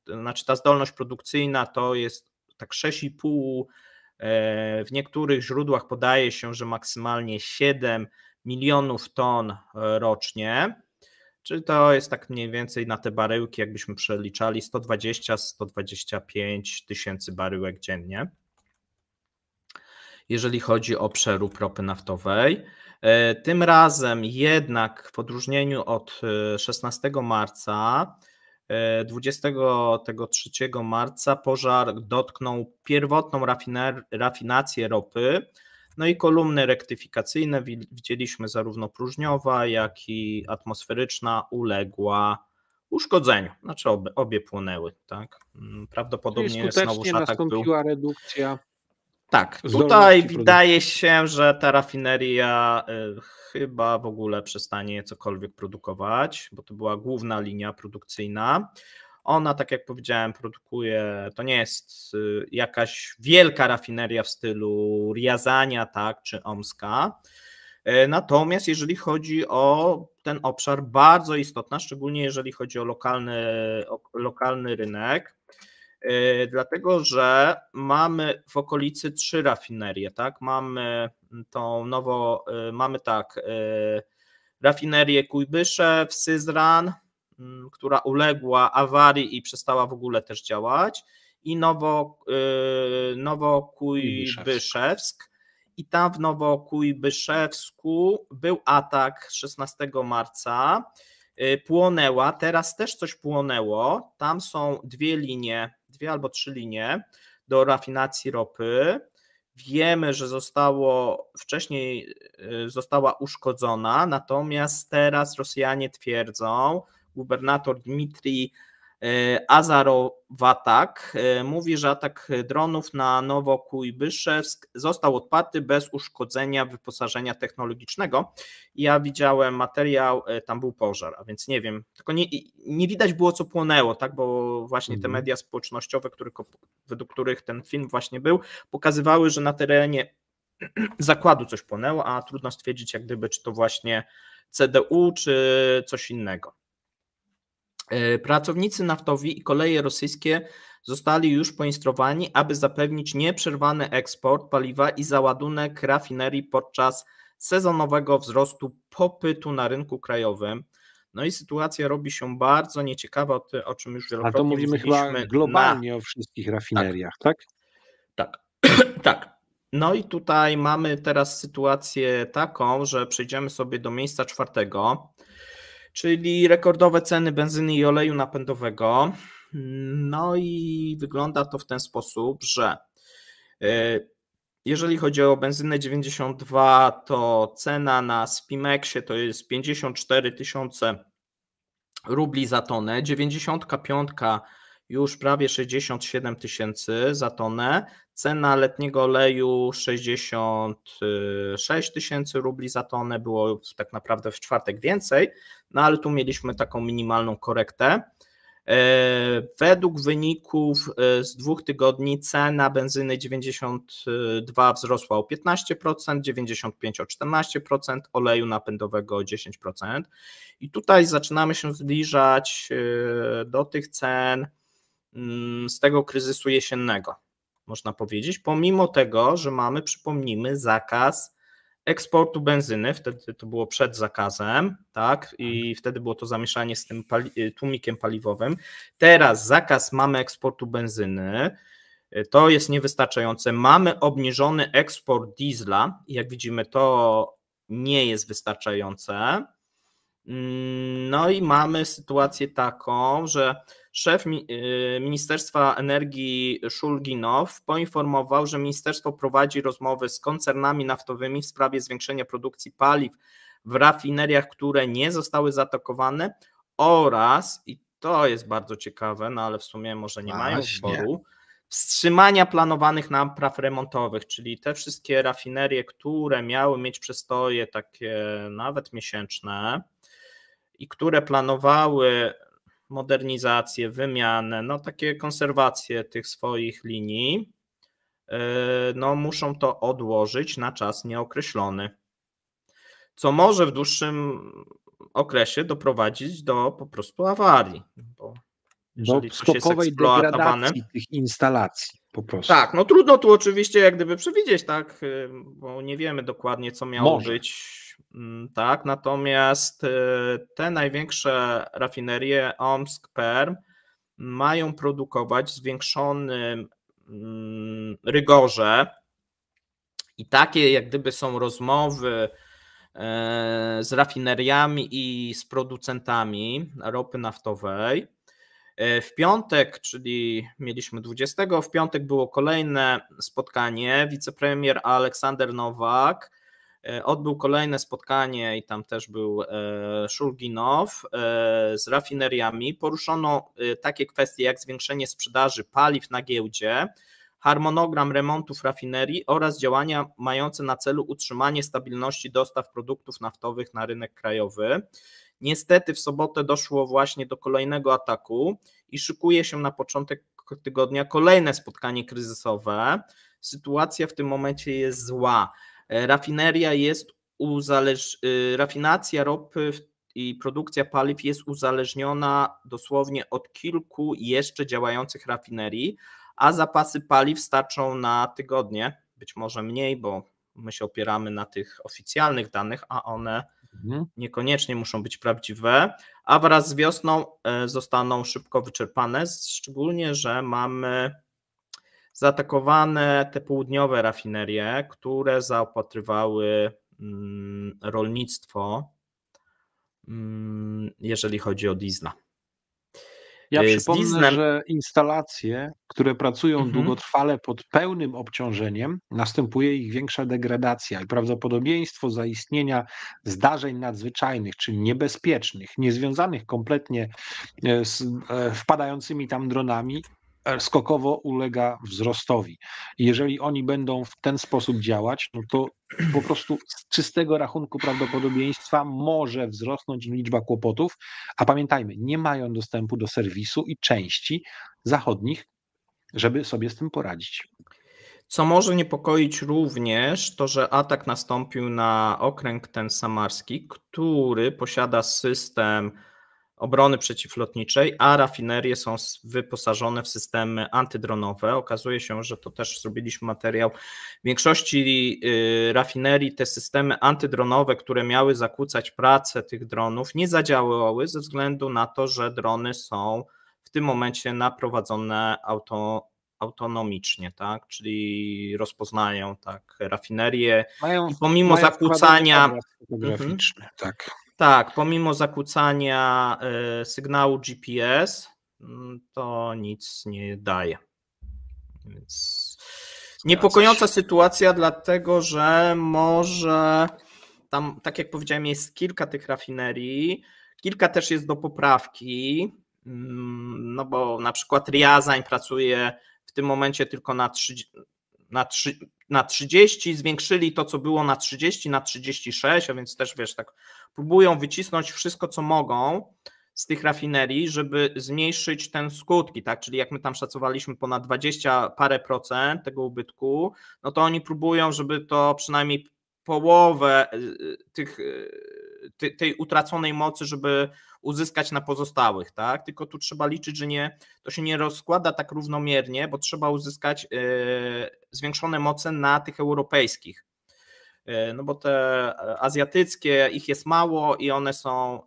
znaczy ta zdolność produkcyjna to jest tak 6,5, w niektórych źródłach podaje się, że maksymalnie 7 milionów ton rocznie, czyli to jest tak mniej więcej na te baryłki, jakbyśmy przeliczali 120-125 tysięcy baryłek dziennie, jeżeli chodzi o przerób ropy naftowej. Tym razem jednak w odróżnieniu od 16 marca, 23 marca pożar dotknął pierwotną rafinację ropy, no i kolumny rektyfikacyjne, widzieliśmy zarówno próżniowa, jak i atmosferyczna uległa uszkodzeniu, znaczy obie płonęły, tak? Czyli Prawdopodobnie skutecznie znowuż atak był. nastąpiła redukcja Tak, tutaj zdolności wydaje się, że ta rafineria chyba w ogóle przestanie cokolwiek produkować, bo to była główna linia produkcyjna. Ona, tak jak powiedziałem, produkuje, to nie jest jakaś wielka rafineria w stylu Riazania, tak, czy Omska. Natomiast jeżeli chodzi o ten obszar, bardzo istotna, szczególnie jeżeli chodzi o lokalny rynek, dlatego że mamy w okolicy 3 rafinerie, tak? Mamy rafinerię Kujbyszew, Syzran, która uległa awarii i przestała w ogóle też działać, i Nowokujbyszewsk. I tam w Nowokujbyszewsku był atak 16 marca, płonęła, teraz też coś płonęło, tam są 2 albo 3 linie do rafinacji ropy. Wiemy, że wcześniej została uszkodzona, natomiast teraz Rosjanie twierdzą, gubernator Dmitrij Azarowatak mówi, że atak dronów na Nowokujbyszewsk został odparty bez uszkodzenia wyposażenia technologicznego. Ja widziałem materiał, tam był pożar, a więc nie wiem, tylko nie widać było, co płonęło, tak, bo właśnie te media społecznościowe, według których ten film właśnie był, pokazywały, że na terenie zakładu coś płonęło, a trudno stwierdzić jak gdyby, czy to właśnie CDU, czy coś innego. Pracownicy naftowi i koleje rosyjskie zostali już poinstruowani, aby zapewnić nieprzerwany eksport paliwa i załadunek rafinerii podczas sezonowego wzrostu popytu na rynku krajowym. No i sytuacja robi się bardzo nieciekawa, o czym już wielokrotnie mówiliśmy. A to mówimy chyba globalnie o wszystkich rafineriach, tak? Tak, tak. No i tutaj mamy teraz sytuację taką, że przejdziemy sobie do miejsca 4. czyli rekordowe ceny benzyny i oleju napędowego. No i wygląda to w ten sposób, że jeżeli chodzi o benzynę 92, to cena na Spimexie to jest 54 tysiące rubli za tonę, 95 już prawie 67 tysięcy za tonę, cena letniego oleju 66 tysięcy rubli za tonę, było tak naprawdę w czwartek więcej, no ale tu mieliśmy taką minimalną korektę. Według wyników z 2 tygodni cena benzyny 92 wzrosła o 15%, 95 o 14%, oleju napędowego o 10%. I tutaj zaczynamy się zbliżać do tych cen z tego kryzysu jesiennego, można powiedzieć, pomimo tego, że mamy, przypomnijmy, zakaz eksportu benzyny, wtedy to było przed zakazem, tak, i wtedy było to zamieszanie z tym tłumikiem paliwowym. Teraz zakaz mamy eksportu benzyny, to jest niewystarczające. Mamy obniżony eksport diesla, jak widzimy, to nie jest wystarczające. No i mamy sytuację taką, że szef Ministerstwa Energii Szulginow poinformował, że ministerstwo prowadzi rozmowy z koncernami naftowymi w sprawie zwiększenia produkcji paliw w rafineriach, które nie zostały zaatakowane oraz, i to jest bardzo ciekawe, no ale w sumie może nie mają wyboru, wstrzymania planowanych napraw remontowych, czyli te wszystkie rafinerie, które miały mieć przestoje takie nawet miesięczne i które planowały modernizację, wymianę, no takie konserwacje tych swoich linii, no muszą to odłożyć na czas nieokreślony, co może w dłuższym okresie doprowadzić do po prostu awarii, bo jeżeli do coś jest skokowej eksploatowane, degradacji tych instalacji po prostu. tak, no trudno tu oczywiście jak gdyby przewidzieć, tak, bo nie wiemy dokładnie, co miało być, tak, natomiast te największe rafinerie Omsk, Perm mają produkować w zwiększonym rygorze i takie jak gdyby są rozmowy z rafineriami i z producentami ropy naftowej. W piątek, czyli mieliśmy 20, w piątek było kolejne spotkanie, wicepremier Aleksander Nowak odbył kolejne spotkanie i tam też był Szulginow z rafineriami. Poruszono takie kwestie jak zwiększenie sprzedaży paliw na giełdzie, harmonogram remontów rafinerii oraz działania mające na celu utrzymanie stabilności dostaw produktów naftowych na rynek krajowy. Niestety w sobotę doszło właśnie do kolejnego ataku i szykuje się na początek tygodnia kolejne spotkanie kryzysowe. Sytuacja w tym momencie jest zła. Rafinacja ropy i produkcja paliw jest uzależniona dosłownie od kilku jeszcze działających rafinerii, a zapasy paliw starczą na tygodnie, być może mniej, bo my się opieramy na tych oficjalnych danych, a one niekoniecznie muszą być prawdziwe, a wraz z wiosną zostaną szybko wyczerpane, szczególnie, że mamy zaatakowane te południowe rafinerie, które zaopatrywały rolnictwo, jeżeli chodzi o diesla. Ja przypomnę, że instalacje, które pracują długotrwale pod pełnym obciążeniem, następuje ich większa degradacja i prawdopodobieństwo zaistnienia zdarzeń nadzwyczajnych czy niebezpiecznych, niezwiązanych kompletnie z wpadającymi tam dronami, skokowo ulega wzrostowi. I jeżeli oni będą w ten sposób działać, no to po prostu z czystego rachunku prawdopodobieństwa może wzrosnąć liczba kłopotów, a pamiętajmy, nie mają dostępu do serwisu i części zachodnich, żeby sobie z tym poradzić. Co może niepokoić również to, że atak nastąpił na okręg ten samarski, który posiada system obrony przeciwlotniczej, a rafinerie są wyposażone w systemy antydronowe. Okazuje się, że to też zrobiliśmy materiał. W większości rafinerii te systemy antydronowe, które miały zakłócać pracę tych dronów, nie zadziałały ze względu na to, że drony są w tym momencie naprowadzone autonomicznie, tak? Czyli rozpoznają tak rafinerie i pomimo zakłócania fotograficzny, tak. Tak, pomimo zakłócania sygnału GPS, to nic nie daje. Więc niepokojąca sytuacja, dlatego że może tam, tak jak powiedziałem, jest kilka tych rafinerii, kilka też jest do poprawki, no bo na przykład Riazań pracuje w tym momencie tylko na 30, zwiększyli to, co było na 30, na 36, a więc też wiesz, tak próbują wycisnąć wszystko, co mogą z tych rafinerii, żeby zmniejszyć ten skutki, tak? Czyli jak my tam szacowaliśmy ponad 20 parę procent tego ubytku, no to oni próbują, żeby to przynajmniej połowę tej utraconej mocy, żeby uzyskać na pozostałych, tak? Tylko tu trzeba liczyć, że to się nie rozkłada tak równomiernie, bo trzeba uzyskać zwiększone moce na tych europejskich. No bo te azjatyckie, ich jest mało i one są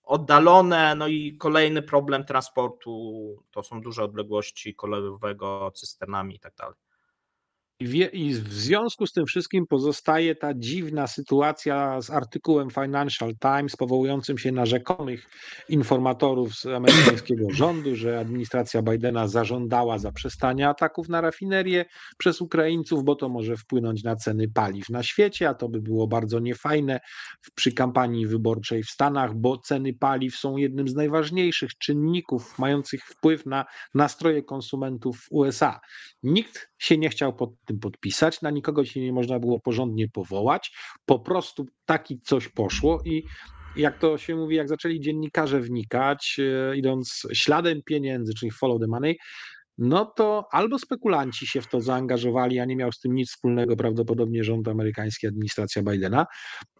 oddalone, no i kolejny problem transportu to są duże odległości kolejowego, cysternami i tak dalej. I w związku z tym wszystkim pozostaje ta dziwna sytuacja z artykułem Financial Times powołującym się na rzekomych informatorów z amerykańskiego rządu, że administracja Bidena zażądała zaprzestania ataków na rafinerie przez Ukraińców, bo to może wpłynąć na ceny paliw na świecie, a to by było bardzo niefajne przy kampanii wyborczej w Stanach, bo ceny paliw są jednym z najważniejszych czynników mających wpływ na nastroje konsumentów w USA. Nikt się nie chciał pod tym podpisać, na nikogo się nie można było porządnie powołać, po prostu taki coś poszło i jak to się mówi, jak zaczęli dziennikarze wnikać, idąc śladem pieniędzy, czyli follow the money, no to albo spekulanci się w to zaangażowali, a nie miał z tym nic wspólnego prawdopodobnie rząd amerykański, administracja Bidena,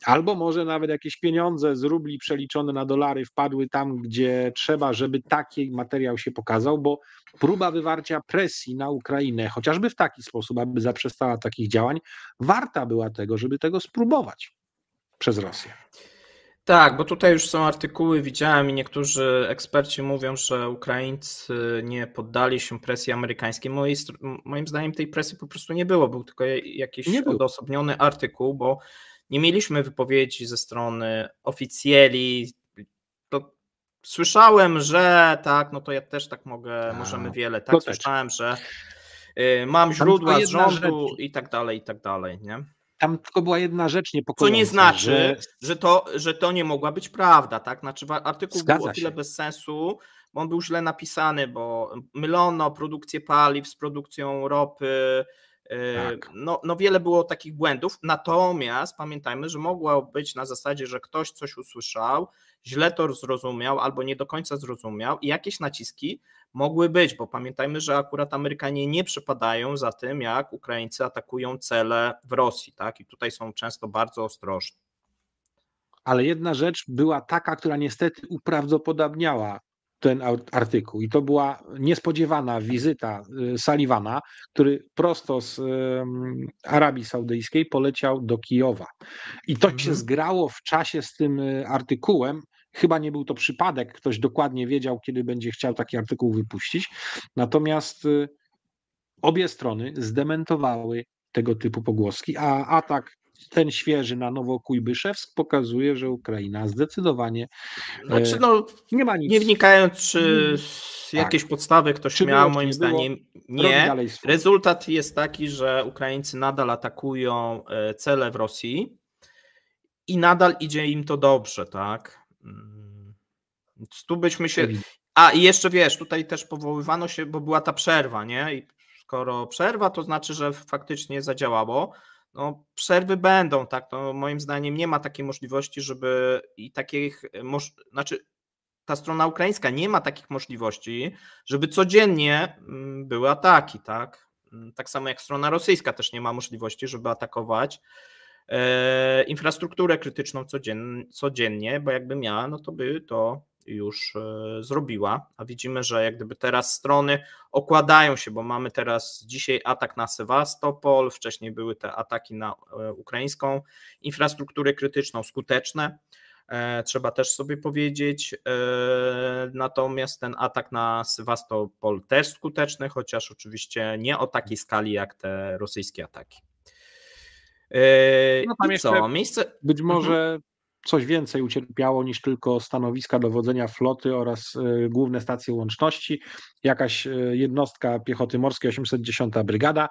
albo może nawet jakieś pieniądze z rubli przeliczone na dolary wpadły tam, gdzie trzeba, żeby taki materiał się pokazał, bo próba wywarcia presji na Ukrainę, chociażby w taki sposób, aby zaprzestała takich działań, warta była tego, żeby tego spróbować przez Rosję. Tak, bo tutaj już są artykuły, widziałem i niektórzy eksperci mówią, że Ukraińcy nie poddali się presji amerykańskiej. Moim zdaniem tej presji po prostu nie było, był tylko jakiś odosobniony artykuł, bo nie mieliśmy wypowiedzi ze strony oficjeli. To słyszałem, że tak, no to ja też tak możemy wiele, tak? Słyszałem, że mam źródła z rządu i tak dalej, nie? Tam tylko była jedna rzecz niepokojąca. Co nie znaczy, że to nie mogła być prawda, tak? Znaczy artykuł był o tyle bez sensu, bo on był źle napisany, bo mylono produkcję paliw z produkcją ropy, tak. No wiele było takich błędów, natomiast pamiętajmy, że mogło być na zasadzie, że ktoś coś usłyszał, źle to zrozumiał albo nie do końca zrozumiał i jakieś naciski mogły być, bo pamiętajmy, że akurat Amerykanie nie przepadają za tym, jak Ukraińcy atakują cele w Rosji, tak? I tutaj są często bardzo ostrożni. Ale jedna rzecz była taka, która niestety uprawdopodobniała ten artykuł i to była niespodziewana wizyta Sullivana, który prosto z Arabii Saudyjskiej poleciał do Kijowa. I to się zgrało w czasie z tym artykułem. Chyba nie był to przypadek, ktoś dokładnie wiedział, kiedy będzie chciał taki artykuł wypuścić. Natomiast obie strony zdementowały tego typu pogłoski, a atak ten świeży na Nowokujbyszewsk pokazuje, że Ukraina zdecydowanie nie ma nic. Nie wnikając, czy jakieś podstawy ktoś miał, moim zdaniem nie. Rezultat jest taki, że Ukraińcy nadal atakują cele w Rosji i nadal idzie im to dobrze, tak? Tu byśmy się... I jeszcze wiesz, tutaj też powoływano się, bo była ta przerwa, nie? I skoro przerwa, to znaczy, że faktycznie zadziałało. No, przerwy będą, tak? No, moim zdaniem nie ma takiej możliwości, żeby i takich, znaczy ta strona ukraińska nie ma takich możliwości, żeby codziennie były ataki, tak? Tak samo jak strona rosyjska też nie ma możliwości, żeby atakować infrastrukturę krytyczną codziennie, bo jakby miała, no to by to już zrobiła, a widzimy, że jak gdyby teraz strony okładają się, bo mamy teraz dzisiaj atak na Sewastopol, wcześniej były te ataki na ukraińską infrastrukturę krytyczną skuteczne, trzeba też sobie powiedzieć, natomiast ten atak na Sewastopol też skuteczny, chociaż oczywiście nie o takiej skali jak te rosyjskie ataki. No tam I jeszcze co? Miejsce... być może coś więcej ucierpiało niż tylko stanowiska dowodzenia floty oraz główne stacje łączności, jakaś jednostka piechoty morskiej, 810 Brygada.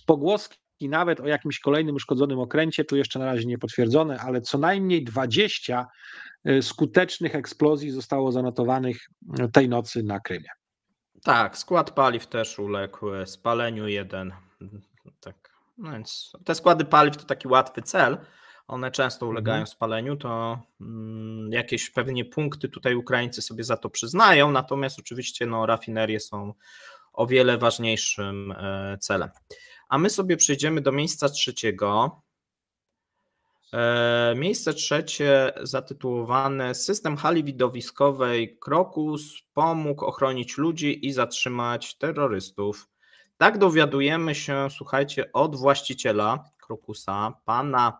Pogłoski nawet o jakimś kolejnym uszkodzonym okręcie, tu jeszcze na razie nie potwierdzone, ale co najmniej 20 skutecznych eksplozji zostało zanotowanych tej nocy na Krymie. Tak, skład paliw też uległ spaleniu jeden. Tak. No więc te składy paliw to taki łatwy cel. One często ulegają spaleniu, to jakieś pewnie punkty tutaj Ukraińcy sobie za to przyznają, natomiast oczywiście no, rafinerie są o wiele ważniejszym celem. A my sobie przejdziemy do miejsca trzeciego. Miejsce trzecie zatytułowane System hali widowiskowej Krokus pomógł ochronić ludzi i zatrzymać terrorystów. Tak dowiadujemy się, słuchajcie, od właściciela Krokusa, pana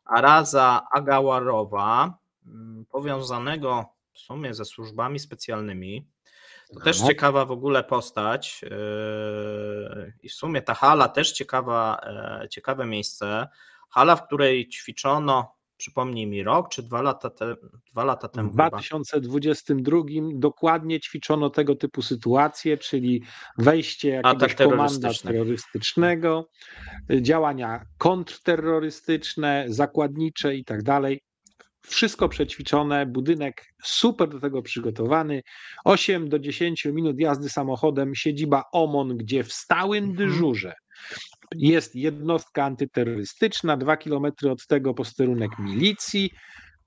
Araza Agawarowa, powiązanego w sumie ze służbami specjalnymi. To też ciekawa w ogóle postać i w sumie ta hala też ciekawe miejsce. Hala, w której ćwiczono, przypomnij mi, rok czy 2 lata temu? W 2022 dokładnie ćwiczono tego typu sytuacje, czyli wejście jakiegoś komanda terrorystycznego, działania kontrterrorystyczne, zakładnicze i tak dalej. Wszystko przećwiczone, budynek super do tego przygotowany. 8 do 10 minut jazdy samochodem, siedziba OMON, gdzie w stałym dyżurze jest jednostka antyterrorystyczna, 2 kilometry od tego posterunek milicji.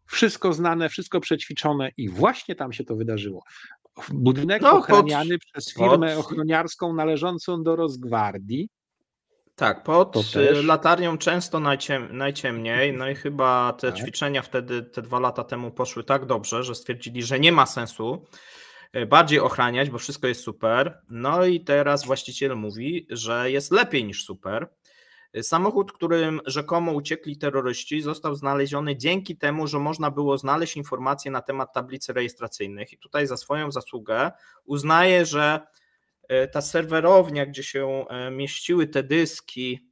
Wszystko znane, wszystko przećwiczone i właśnie tam się to wydarzyło. Budynek ochraniany przez firmę ochroniarską należącą do Rosgwardii. Tak, pod latarnią często najciemniej, no i chyba te ćwiczenia wtedy, te 2 lata temu poszły tak dobrze, że stwierdzili, że nie ma sensu bardziej ochraniać, bo wszystko jest super. No i teraz właściciel mówi, że jest lepiej niż super. Samochód, którym rzekomo uciekli terroryści, został znaleziony dzięki temu, że można było znaleźć informacje na temat tablicy rejestracyjnych i tutaj za swoją zasługę uznaje, że ta serwerownia, gdzie się mieściły te dyski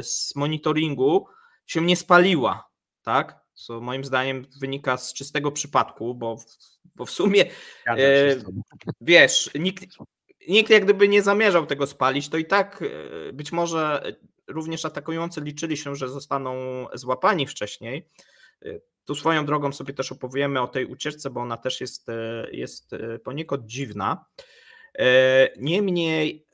z monitoringu, się nie spaliła, tak? Co moim zdaniem wynika z czystego przypadku, bo w sumie wiesz, nikt jak gdyby nie zamierzał tego spalić, to i tak być może również atakujący liczyli się, że zostaną złapani wcześniej. Tu swoją drogą sobie też opowiemy o tej ucieczce, bo ona też jest poniekąd dziwna. Niemniej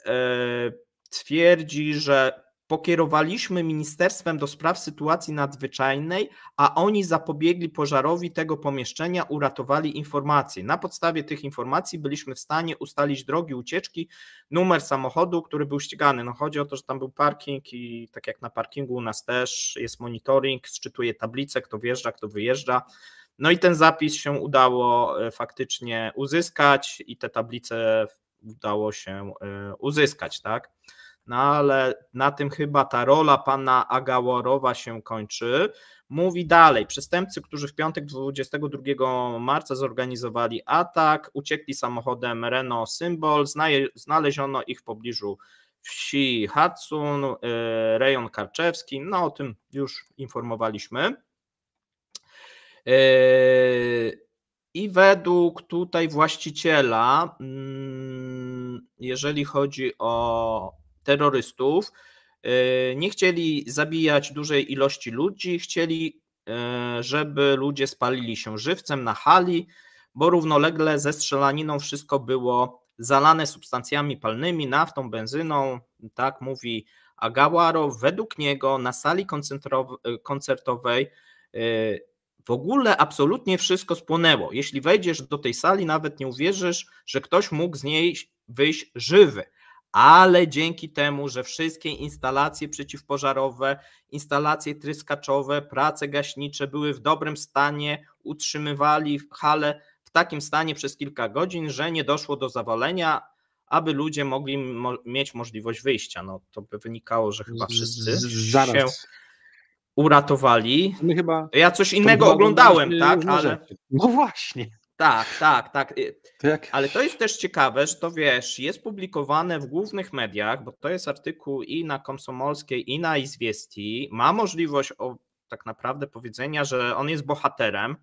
twierdzi, że pokierowaliśmy Ministerstwem do Spraw Sytuacji Nadzwyczajnej, a oni zapobiegli pożarowi tego pomieszczenia, uratowali informacje. Na podstawie tych informacji byliśmy w stanie ustalić drogi ucieczki, numer samochodu, który był ścigany. No chodzi o to, że tam był parking i tak jak na parkingu u nas też jest monitoring, szczytuje tablicę, kto wjeżdża, kto wyjeżdża. No i ten zapis się udało faktycznie uzyskać i te tablice udało się uzyskać, tak? No ale na tym chyba ta rola pana Agawarowa się kończy. Mówi dalej, przestępcy, którzy w piątek 22 marca zorganizowali atak, uciekli samochodem Renault Symbol, znaleziono ich w pobliżu wsi Hudson, rejon Karczewski, no o tym już informowaliśmy. I według tutaj właściciela, jeżeli chodzi o terrorystów, nie chcieli zabijać dużej ilości ludzi, chcieli, żeby ludzie spalili się żywcem na hali, bo równolegle ze strzelaniną wszystko było zalane substancjami palnymi, naftą, benzyną, tak mówi Agawarow. Według niego na sali koncertowej w ogóle absolutnie wszystko spłonęło. Jeśli wejdziesz do tej sali, nawet nie uwierzysz, że ktoś mógł z niej wyjść żywy. Ale dzięki temu, że wszystkie instalacje przeciwpożarowe, instalacje tryskaczowe, prace gaśnicze były w dobrym stanie, utrzymywali halę w takim stanie przez kilka godzin, że nie doszło do zawalenia, aby ludzie mogli mieć możliwość wyjścia. No to by wynikało, że chyba wszyscy się uratowali. My chyba ja coś innego oglądałem, tak? Ale no właśnie. Tak, tak, tak. To jak... Ale to jest też ciekawe, że to wiesz, jest publikowane w głównych mediach, bo to jest artykuł i na Komsomolskiej, i na Izwiestii. Ma możliwość tak naprawdę powiedzenia, że on jest bohaterem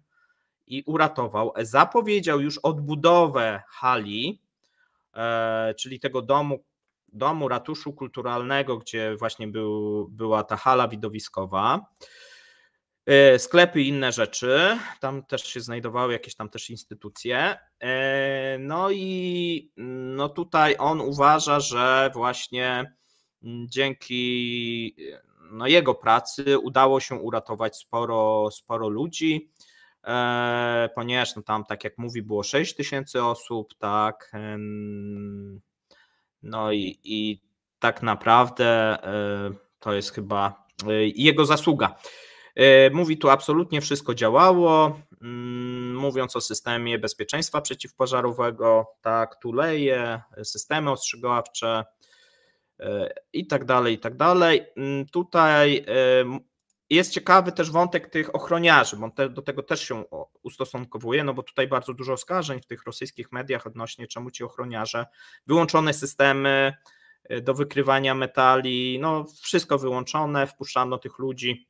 i uratował. Zapowiedział już odbudowę hali, czyli tego domu ratuszu kulturalnego, gdzie właśnie była ta hala widowiskowa. Sklepy i inne rzeczy, tam też się znajdowały jakieś tam też instytucje. No i no tutaj on uważa, że właśnie dzięki no jego pracy udało się uratować sporo ludzi, ponieważ no tam, tak jak mówi, było 6 000 osób, tak. No i tak naprawdę to jest chyba jego zasługa. Mówi tu absolutnie wszystko działało, mówiąc o systemie bezpieczeństwa przeciwpożarowego, tak, tuleje, systemy ostrzegawcze i tak dalej, i tak dalej. Tutaj jest ciekawy też wątek tych ochroniarzy, bo on do tego też się ustosunkowuje, no bo tutaj bardzo dużo oskarżeń w tych rosyjskich mediach odnośnie czemu ci ochroniarze, wyłączone systemy do wykrywania metali, no wszystko wyłączone, wpuszczano tych ludzi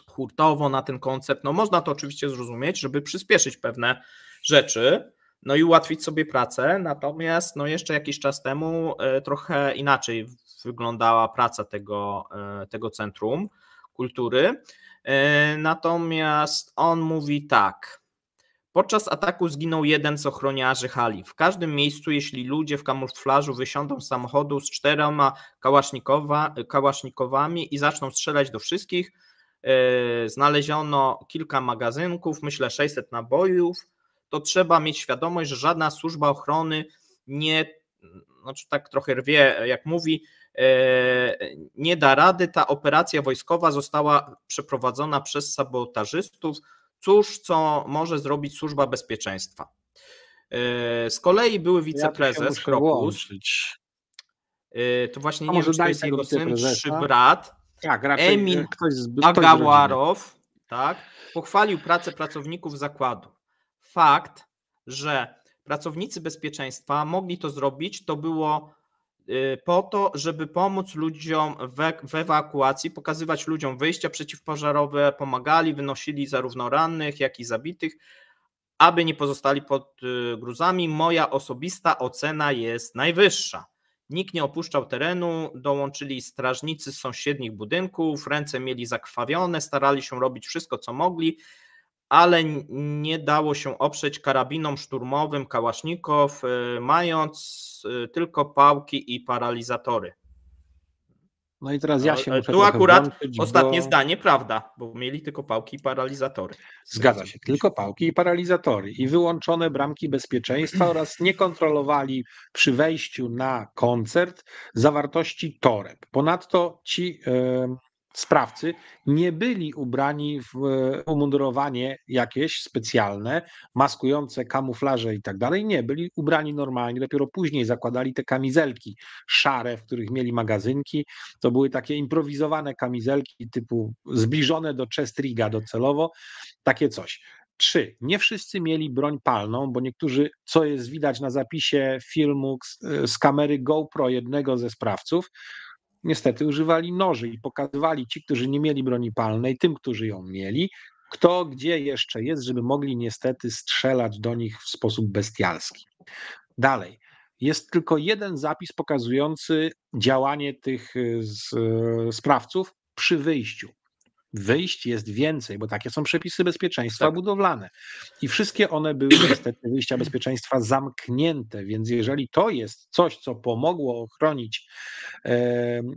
hurtowo na ten koncept. No można to oczywiście zrozumieć, żeby przyspieszyć pewne rzeczy, no i ułatwić sobie pracę, natomiast no jeszcze jakiś czas temu trochę inaczej wyglądała praca tego Centrum Kultury. Natomiast on mówi tak: podczas ataku zginął jeden z ochroniarzy hali. W każdym miejscu, jeśli ludzie w kamuflażu wysiądą z samochodu z 4 kałasznikowami i zaczną strzelać do wszystkich, znaleziono kilka magazynków, myślę 600 nabojów, to trzeba mieć świadomość, że żadna służba ochrony nie, znaczy tak trochę rwie, jak mówi, nie da rady. Ta operacja wojskowa została przeprowadzona przez sabotażystów. Cóż, co może zrobić Służba Bezpieczeństwa? Z kolei były wiceprezes Krokus, to właśnie nie wiem, czy to jest jego syn czy brat, tak, raczej Emin ktoś Agawarow, tak, pochwalił pracę pracowników zakładu. Fakt, że pracownicy bezpieczeństwa mogli to zrobić, to było po to, żeby pomóc ludziom w ewakuacji, pokazywać ludziom wyjścia przeciwpożarowe, pomagali, wynosili zarówno rannych, jak i zabitych, aby nie pozostali pod gruzami. Moja osobista ocena jest najwyższa. Nikt nie opuszczał terenu, dołączyli strażnicy z sąsiednich budynków, ręce mieli zakrwawione, starali się robić wszystko, co mogli, ale nie dało się oprzeć karabinom szturmowym kałasznikow, mając tylko pałki i paralizatory. No i teraz ja się muszę tu akurat włączyć, ostatnie zdanie, prawda, bo mieli tylko pałki i paralizatory. Zgadza się, tylko pałki i paralizatory i wyłączone bramki bezpieczeństwa oraz nie kontrolowali przy wejściu na koncert zawartości toreb. Ponadto ci sprawcy nie byli ubrani w umundurowanie jakieś specjalne, maskujące kamuflaże i tak dalej. Nie, byli ubrani normalnie. Dopiero później zakładali te kamizelki szare, w których mieli magazynki. To były takie improwizowane kamizelki typu zbliżone do chest riga docelowo, takie coś. 3. Nie wszyscy mieli broń palną, bo niektórzy, co jest widać na zapisie filmu z kamery GoPro jednego ze sprawców, niestety używali noży i pokazywali ci, którzy nie mieli broni palnej, tym, którzy ją mieli, kto gdzie jeszcze jest, żeby mogli niestety strzelać do nich w sposób bestialski. Dalej. Jest tylko jeden zapis pokazujący działanie tych sprawców przy wyjściu. Wyjść jest więcej, bo takie są przepisy bezpieczeństwa budowlane. I wszystkie one były niestety wyjścia bezpieczeństwa zamknięte, więc jeżeli to jest coś, co pomogło ochronić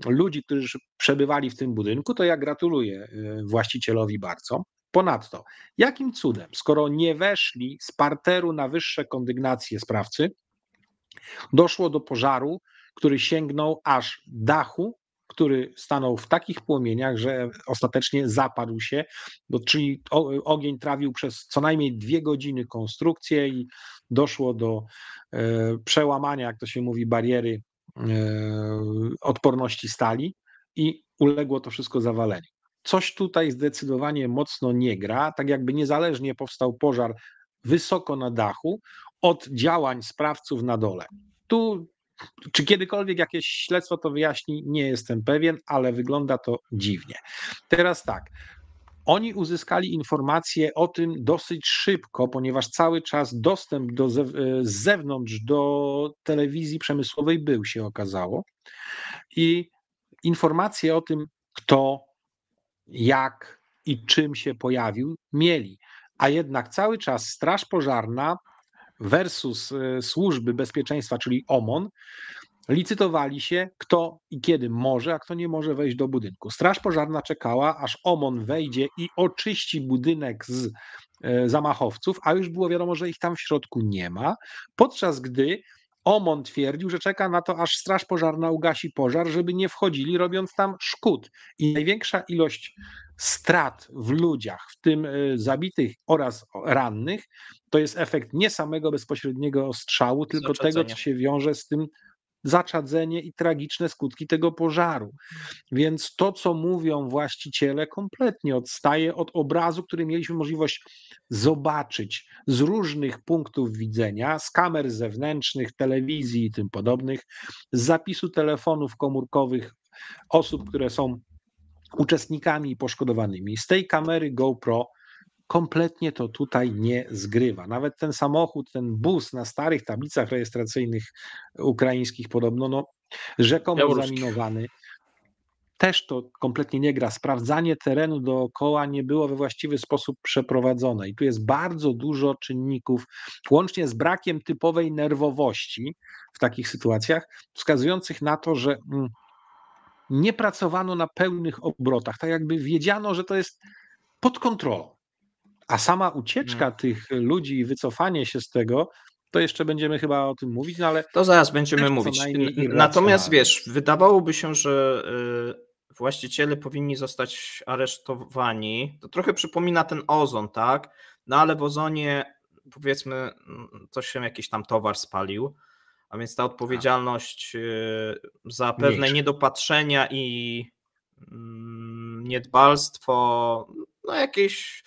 ludzi, którzy przebywali w tym budynku, to ja gratuluję właścicielowi bardzo. Ponadto, jakim cudem, skoro nie weszli z parteru na wyższe kondygnacje sprawcy, doszło do pożaru, który sięgnął aż dachu, który stanął w takich płomieniach, że ostatecznie zapadł się, czyli ogień trawił przez co najmniej 2 godziny konstrukcję i doszło do przełamania, jak to się mówi, bariery odporności stali i uległo to wszystko zawaleniu. Coś tutaj zdecydowanie mocno nie gra, tak jakby niezależnie powstał pożar wysoko na dachu od działań sprawców na dole. Tu, czy kiedykolwiek jakieś śledztwo to wyjaśni, nie jestem pewien, ale wygląda to dziwnie. Teraz tak. Oni uzyskali informacje o tym dosyć szybko, ponieważ cały czas dostęp z zewnątrz do telewizji przemysłowej był, się okazało. I informacje o tym, kto, jak i czym się pojawił, mieli. A jednak cały czas Straż Pożarna versus Służby Bezpieczeństwa, czyli OMON, licytowali się, kto i kiedy może, a kto nie może wejść do budynku. Straż Pożarna czekała, aż OMON wejdzie i oczyści budynek z zamachowców, a już było wiadomo, że ich tam w środku nie ma, podczas gdy OMON twierdził, że czeka na to, aż Straż Pożarna ugasi pożar, żeby nie wchodzili, robiąc tam szkód. I największa ilość strat w ludziach, w tym zabitych oraz rannych, to jest efekt nie samego bezpośredniego strzału, tylko tego, co się wiąże z tym zaczadzenie i tragiczne skutki tego pożaru. Więc to, co mówią właściciele, kompletnie odstaje od obrazu, który mieliśmy możliwość zobaczyć z różnych punktów widzenia, z kamer zewnętrznych, telewizji i tym podobnych, z zapisu telefonów komórkowych osób, które są uczestnikami i poszkodowanymi. Z tej kamery GoPro kompletnie to tutaj nie zgrywa. Nawet ten samochód, ten bus na starych tablicach rejestracyjnych ukraińskich podobno, no, rzekomo zaminowany, też to kompletnie nie gra. Sprawdzanie terenu dookoła nie było we właściwy sposób przeprowadzone i tu jest bardzo dużo czynników, łącznie z brakiem typowej nerwowości w takich sytuacjach, wskazujących na to, że nie pracowano na pełnych obrotach, tak jakby wiedziano, że to jest pod kontrolą. A sama ucieczka tych ludzi i wycofanie się z tego, to jeszcze będziemy chyba o tym mówić, no ale... To zaraz będziemy mówić. Natomiast wiesz, wydawałoby się, że właściciele powinni zostać aresztowani. To trochę przypomina ten ozon, tak? No ale w ozonie, powiedzmy, coś się jakiś tam towar spalił, a więc ta odpowiedzialność za pewne niedopatrzenia i niedbalstwo, no jakieś,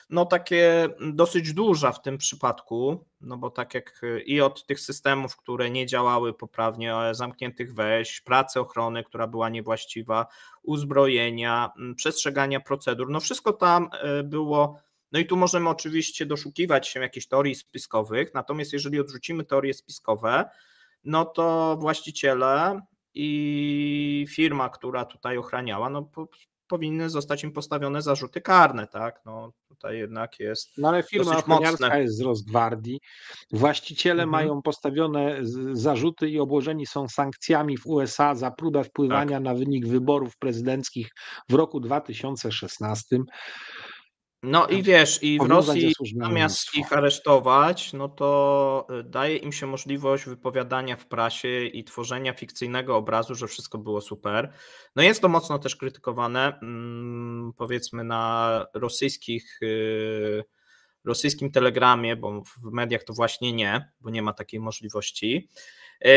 no takie dosyć duża w tym przypadku, no bo tak jak i od tych systemów, które nie działały poprawnie, zamkniętych wejść, pracy ochrony, która była niewłaściwa, uzbrojenia, przestrzegania procedur, no wszystko tam było. No i tu możemy oczywiście doszukiwać się jakichś teorii spiskowych, natomiast jeżeli odrzucimy teorie spiskowe, no to właściciele i firma, która tutaj ochraniała, no powinny zostać im postawione zarzuty karne, tak? No tutaj jednak jest. No ale firma ochroniarska jest z Rosgwardii. Właściciele mają postawione zarzuty i obłożeni są sankcjami w USA za próbę wpływania na wynik wyborów prezydenckich w roku 2016. No i wiesz, i w Rosji zamiast ich aresztować, no to daje im się możliwość wypowiadania w prasie i tworzenia fikcyjnego obrazu, że wszystko było super. No jest to mocno też krytykowane, powiedzmy na rosyjskim Telegramie, bo w mediach to właśnie nie, bo nie ma takiej możliwości.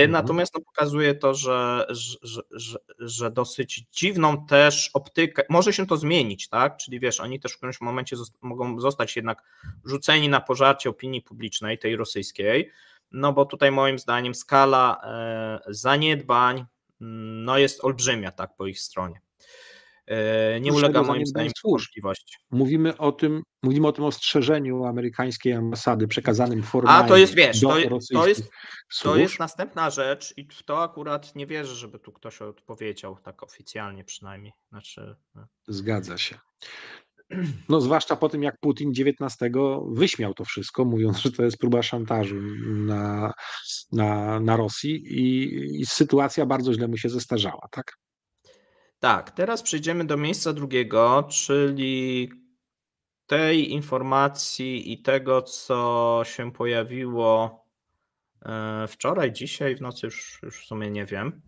Natomiast no, pokazuje to, że dosyć dziwną też optykę, może się to zmienić, tak? Czyli wiesz, oni też w którymś momencie mogą zostać jednak rzuceni na pożarcie opinii publicznej, tej rosyjskiej, no bo tutaj moim zdaniem skala zaniedbań no jest olbrzymia, tak, po ich stronie. Nie ulega moim zdaniem wątpliwości. Mówimy o tym ostrzeżeniu amerykańskiej ambasady przekazanym formalnie. A to jest, wiesz, to jest następna rzecz i w to akurat nie wierzę, żeby tu ktoś odpowiedział, tak oficjalnie przynajmniej. Znaczy... Zgadza się. No zwłaszcza po tym, jak Putin 19 wyśmiał to wszystko, mówiąc, że to jest próba szantażu na Rosji i sytuacja bardzo źle mu się zestarzała, tak? Tak, teraz przejdziemy do miejsca drugiego, czyli tej informacji i tego, co się pojawiło wczoraj, dzisiaj, w nocy, już w sumie nie wiem.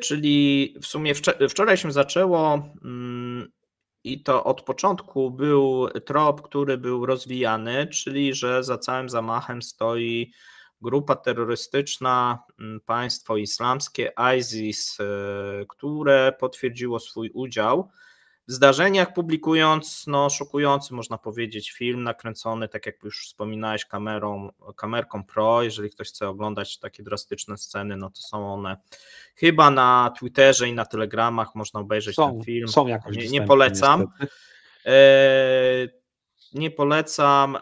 Czyli w sumie wczoraj się zaczęło i to od początku był trop, który był rozwijany, czyli że za całym zamachem stoi grupa terrorystyczna, państwo islamskie, ISIS, które potwierdziło swój udział w zdarzeniach, publikując szokujący, można powiedzieć, film nakręcony, tak jak już wspominałeś, kamerką Pro. Jeżeli ktoś chce oglądać takie drastyczne sceny, to są one chyba na Twitterze i na Telegramach, można obejrzeć ten film. Są jakoś nie polecam. Niestety. Nie polecam.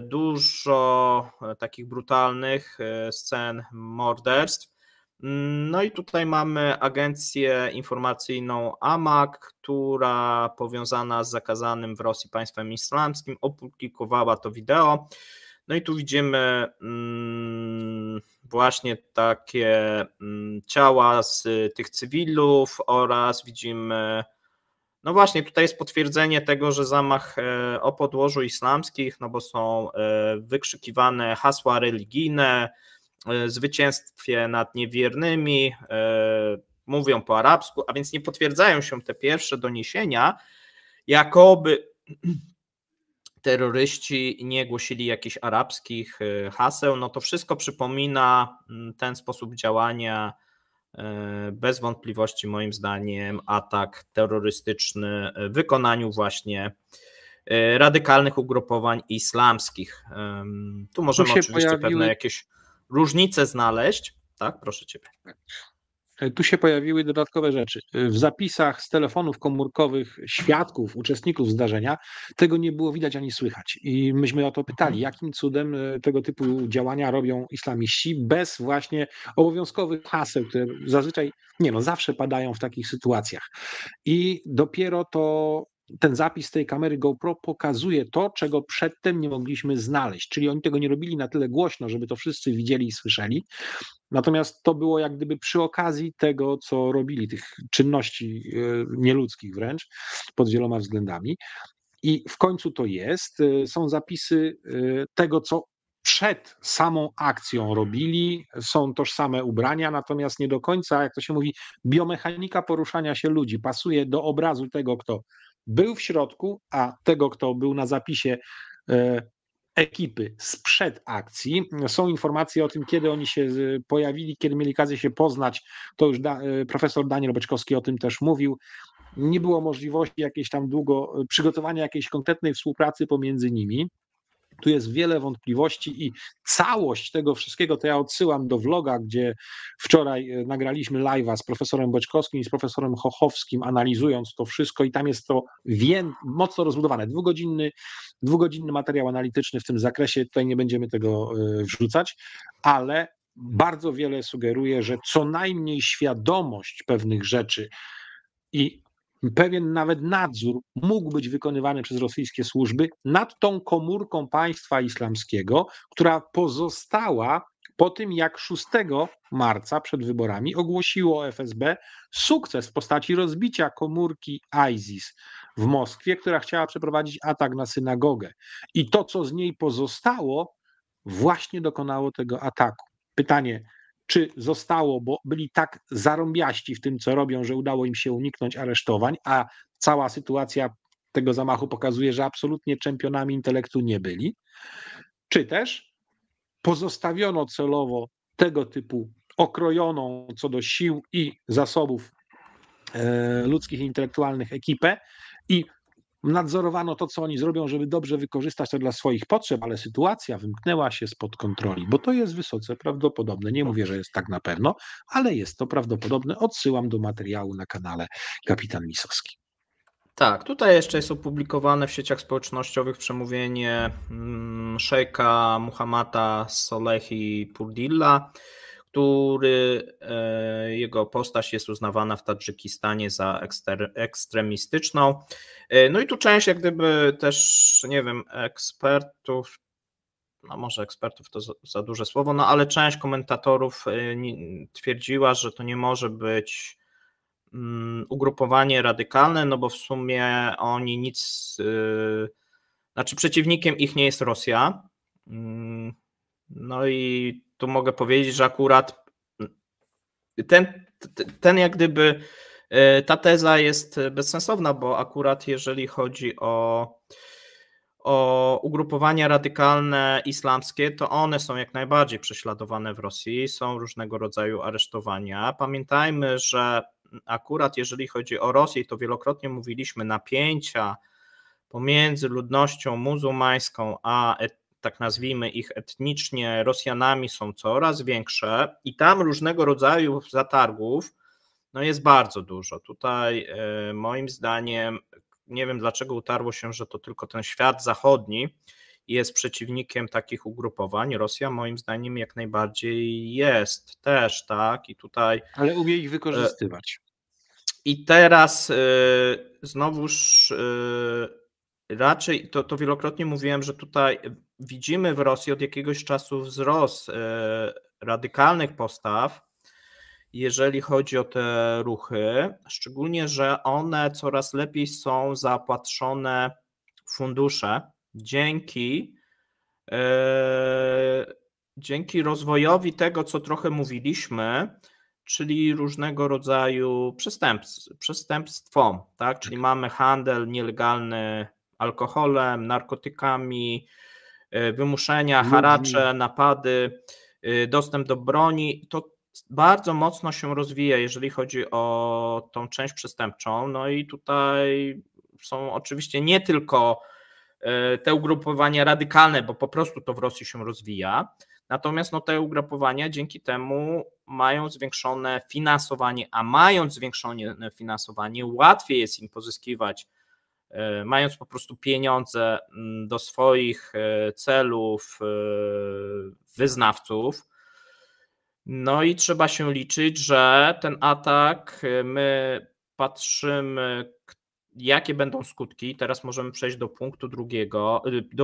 Dużo takich brutalnych scen morderstw. No i tutaj mamy agencję informacyjną AMAK, która powiązana z zakazanym w Rosji państwem islamskim opublikowała to wideo. No i tu widzimy właśnie takie ciała z tych cywilów oraz widzimy, no właśnie tutaj jest potwierdzenie tego, że zamach o podłożu islamskich, bo są wykrzykiwane hasła religijne, zwycięstwie nad niewiernymi, mówią po arabsku, a więc nie potwierdzają się te pierwsze doniesienia, jakoby terroryści nie głosili jakichś arabskich haseł. To wszystko przypomina ten sposób działania, bez wątpliwości moim zdaniem atak terrorystyczny w wykonaniu właśnie radykalnych ugrupowań islamskich. Tu możemy oczywiście pewne jakieś różnice znaleźć. Tak, proszę Ciebie. Tu się pojawiły dodatkowe rzeczy. W zapisach z telefonów komórkowych świadków, uczestników zdarzenia tego nie było widać ani słychać. I myśmy o to pytali, jakim cudem tego typu działania robią islamiści bez właśnie obowiązkowych haseł, które zazwyczaj, zawsze padają w takich sytuacjach. I dopiero ten zapis tej kamery GoPro pokazuje to, czego przedtem nie mogliśmy znaleźć. Czyli oni tego nie robili na tyle głośno, żeby to wszyscy widzieli i słyszeli. Natomiast to było jak gdyby przy okazji tego, co robili, tych czynności nieludzkich wręcz, pod wieloma względami. I w końcu to jest. Są zapisy tego, co przed samą akcją robili, są tożsame ubrania, natomiast nie do końca, jak to się mówi, biomechanika poruszania się ludzi pasuje do obrazu tego, kto był w środku, a tego, kto był na zapisie ekipy sprzed akcji. Są informacje o tym, kiedy oni się pojawili, kiedy mieli okazję się poznać. To już profesor Daniel Beczkowski o tym też mówił. Nie było możliwości przygotowania jakiejś konkretnej współpracy pomiędzy nimi. Tu jest wiele wątpliwości i całość tego wszystkiego to ja odsyłam do vloga, gdzie wczoraj nagraliśmy live'a z profesorem Boczkowskim i z profesorem Chochowskim, analizując to wszystko i tam jest to mocno rozbudowane. Dwugodzinny materiał analityczny w tym zakresie, tutaj nie będziemy tego wrzucać, ale bardzo wiele sugeruje, że co najmniej świadomość pewnych rzeczy i pewien nawet nadzór mógł być wykonywany przez rosyjskie służby nad tą komórką państwa islamskiego, która pozostała po tym, jak 6 marca przed wyborami ogłosiło FSB sukces w postaci rozbicia komórki ISIS w Moskwie, która chciała przeprowadzić atak na synagogę. I to, co z niej pozostało, właśnie dokonało tego ataku. Pytanie, czy zostało, bo byli tak zarąbiaści w tym, co robią, że udało im się uniknąć aresztowań, a cała sytuacja tego zamachu pokazuje, że absolutnie czempionami intelektu nie byli, czy też pozostawiono celowo tego typu okrojoną co do sił i zasobów ludzkich i intelektualnych ekipę i nadzorowano to, co oni zrobią, żeby dobrze wykorzystać to dla swoich potrzeb, ale sytuacja wymknęła się spod kontroli, bo to jest wysoce prawdopodobne. Nie mówię, że jest tak na pewno, ale jest to prawdopodobne. Odsyłam do materiału na kanale Kapitan Lisowski. Tak, tutaj jeszcze jest opublikowane w sieciach społecznościowych przemówienie szejka Muhammada Solehi Purdilla, jego postać jest uznawana w Tadżykistanie za ekstremistyczną. No i tu część jak gdyby też, nie wiem, ekspertów, może ekspertów to za duże słowo, ale część komentatorów twierdziła, że to nie może być ugrupowanie radykalne, bo w sumie oni przeciwnikiem ich nie jest Rosja. No i tu mogę powiedzieć, że akurat ten jak gdyby ta teza jest bezsensowna, bo akurat jeżeli chodzi o ugrupowania radykalne islamskie, to one są jak najbardziej prześladowane w Rosji, są różnego rodzaju aresztowania. Pamiętajmy, że akurat jeżeli chodzi o Rosję, to wielokrotnie mówiliśmy, napięcia pomiędzy ludnością muzułmańską a tak nazwijmy ich etnicznie Rosjanami są coraz większe i tam różnego rodzaju zatargów no jest bardzo dużo. Tutaj moim zdaniem, nie wiem dlaczego utarło się, że to tylko ten świat zachodni jest przeciwnikiem takich ugrupowań. Rosja moim zdaniem jak najbardziej jest też, tak? I tutaj. Ale umie ich wykorzystywać. I teraz znowuż raczej to wielokrotnie mówiłem, że tutaj widzimy w Rosji od jakiegoś czasu wzrost radykalnych postaw, jeżeli chodzi o te ruchy, szczególnie, że one coraz lepiej są zaopatrzone w fundusze dzięki rozwojowi tego, co trochę mówiliśmy, czyli różnego rodzaju przestępstwom, tak? Czyli mamy handel nielegalny alkoholem, narkotykami, wymuszenia, haracze, napady, dostęp do broni. To bardzo mocno się rozwija, jeżeli chodzi o tą część przestępczą. No i tutaj są oczywiście nie tylko te ugrupowania radykalne, bo po prostu to w Rosji się rozwija, natomiast no, te ugrupowania dzięki temu mają zwiększone finansowanie, a mając zwiększone finansowanie, łatwiej jest im pozyskiwać, mając po prostu pieniądze do swoich celów, wyznawców. No i trzeba się liczyć, że ten atak, my patrzymy, jakie będą skutki. Teraz możemy przejść do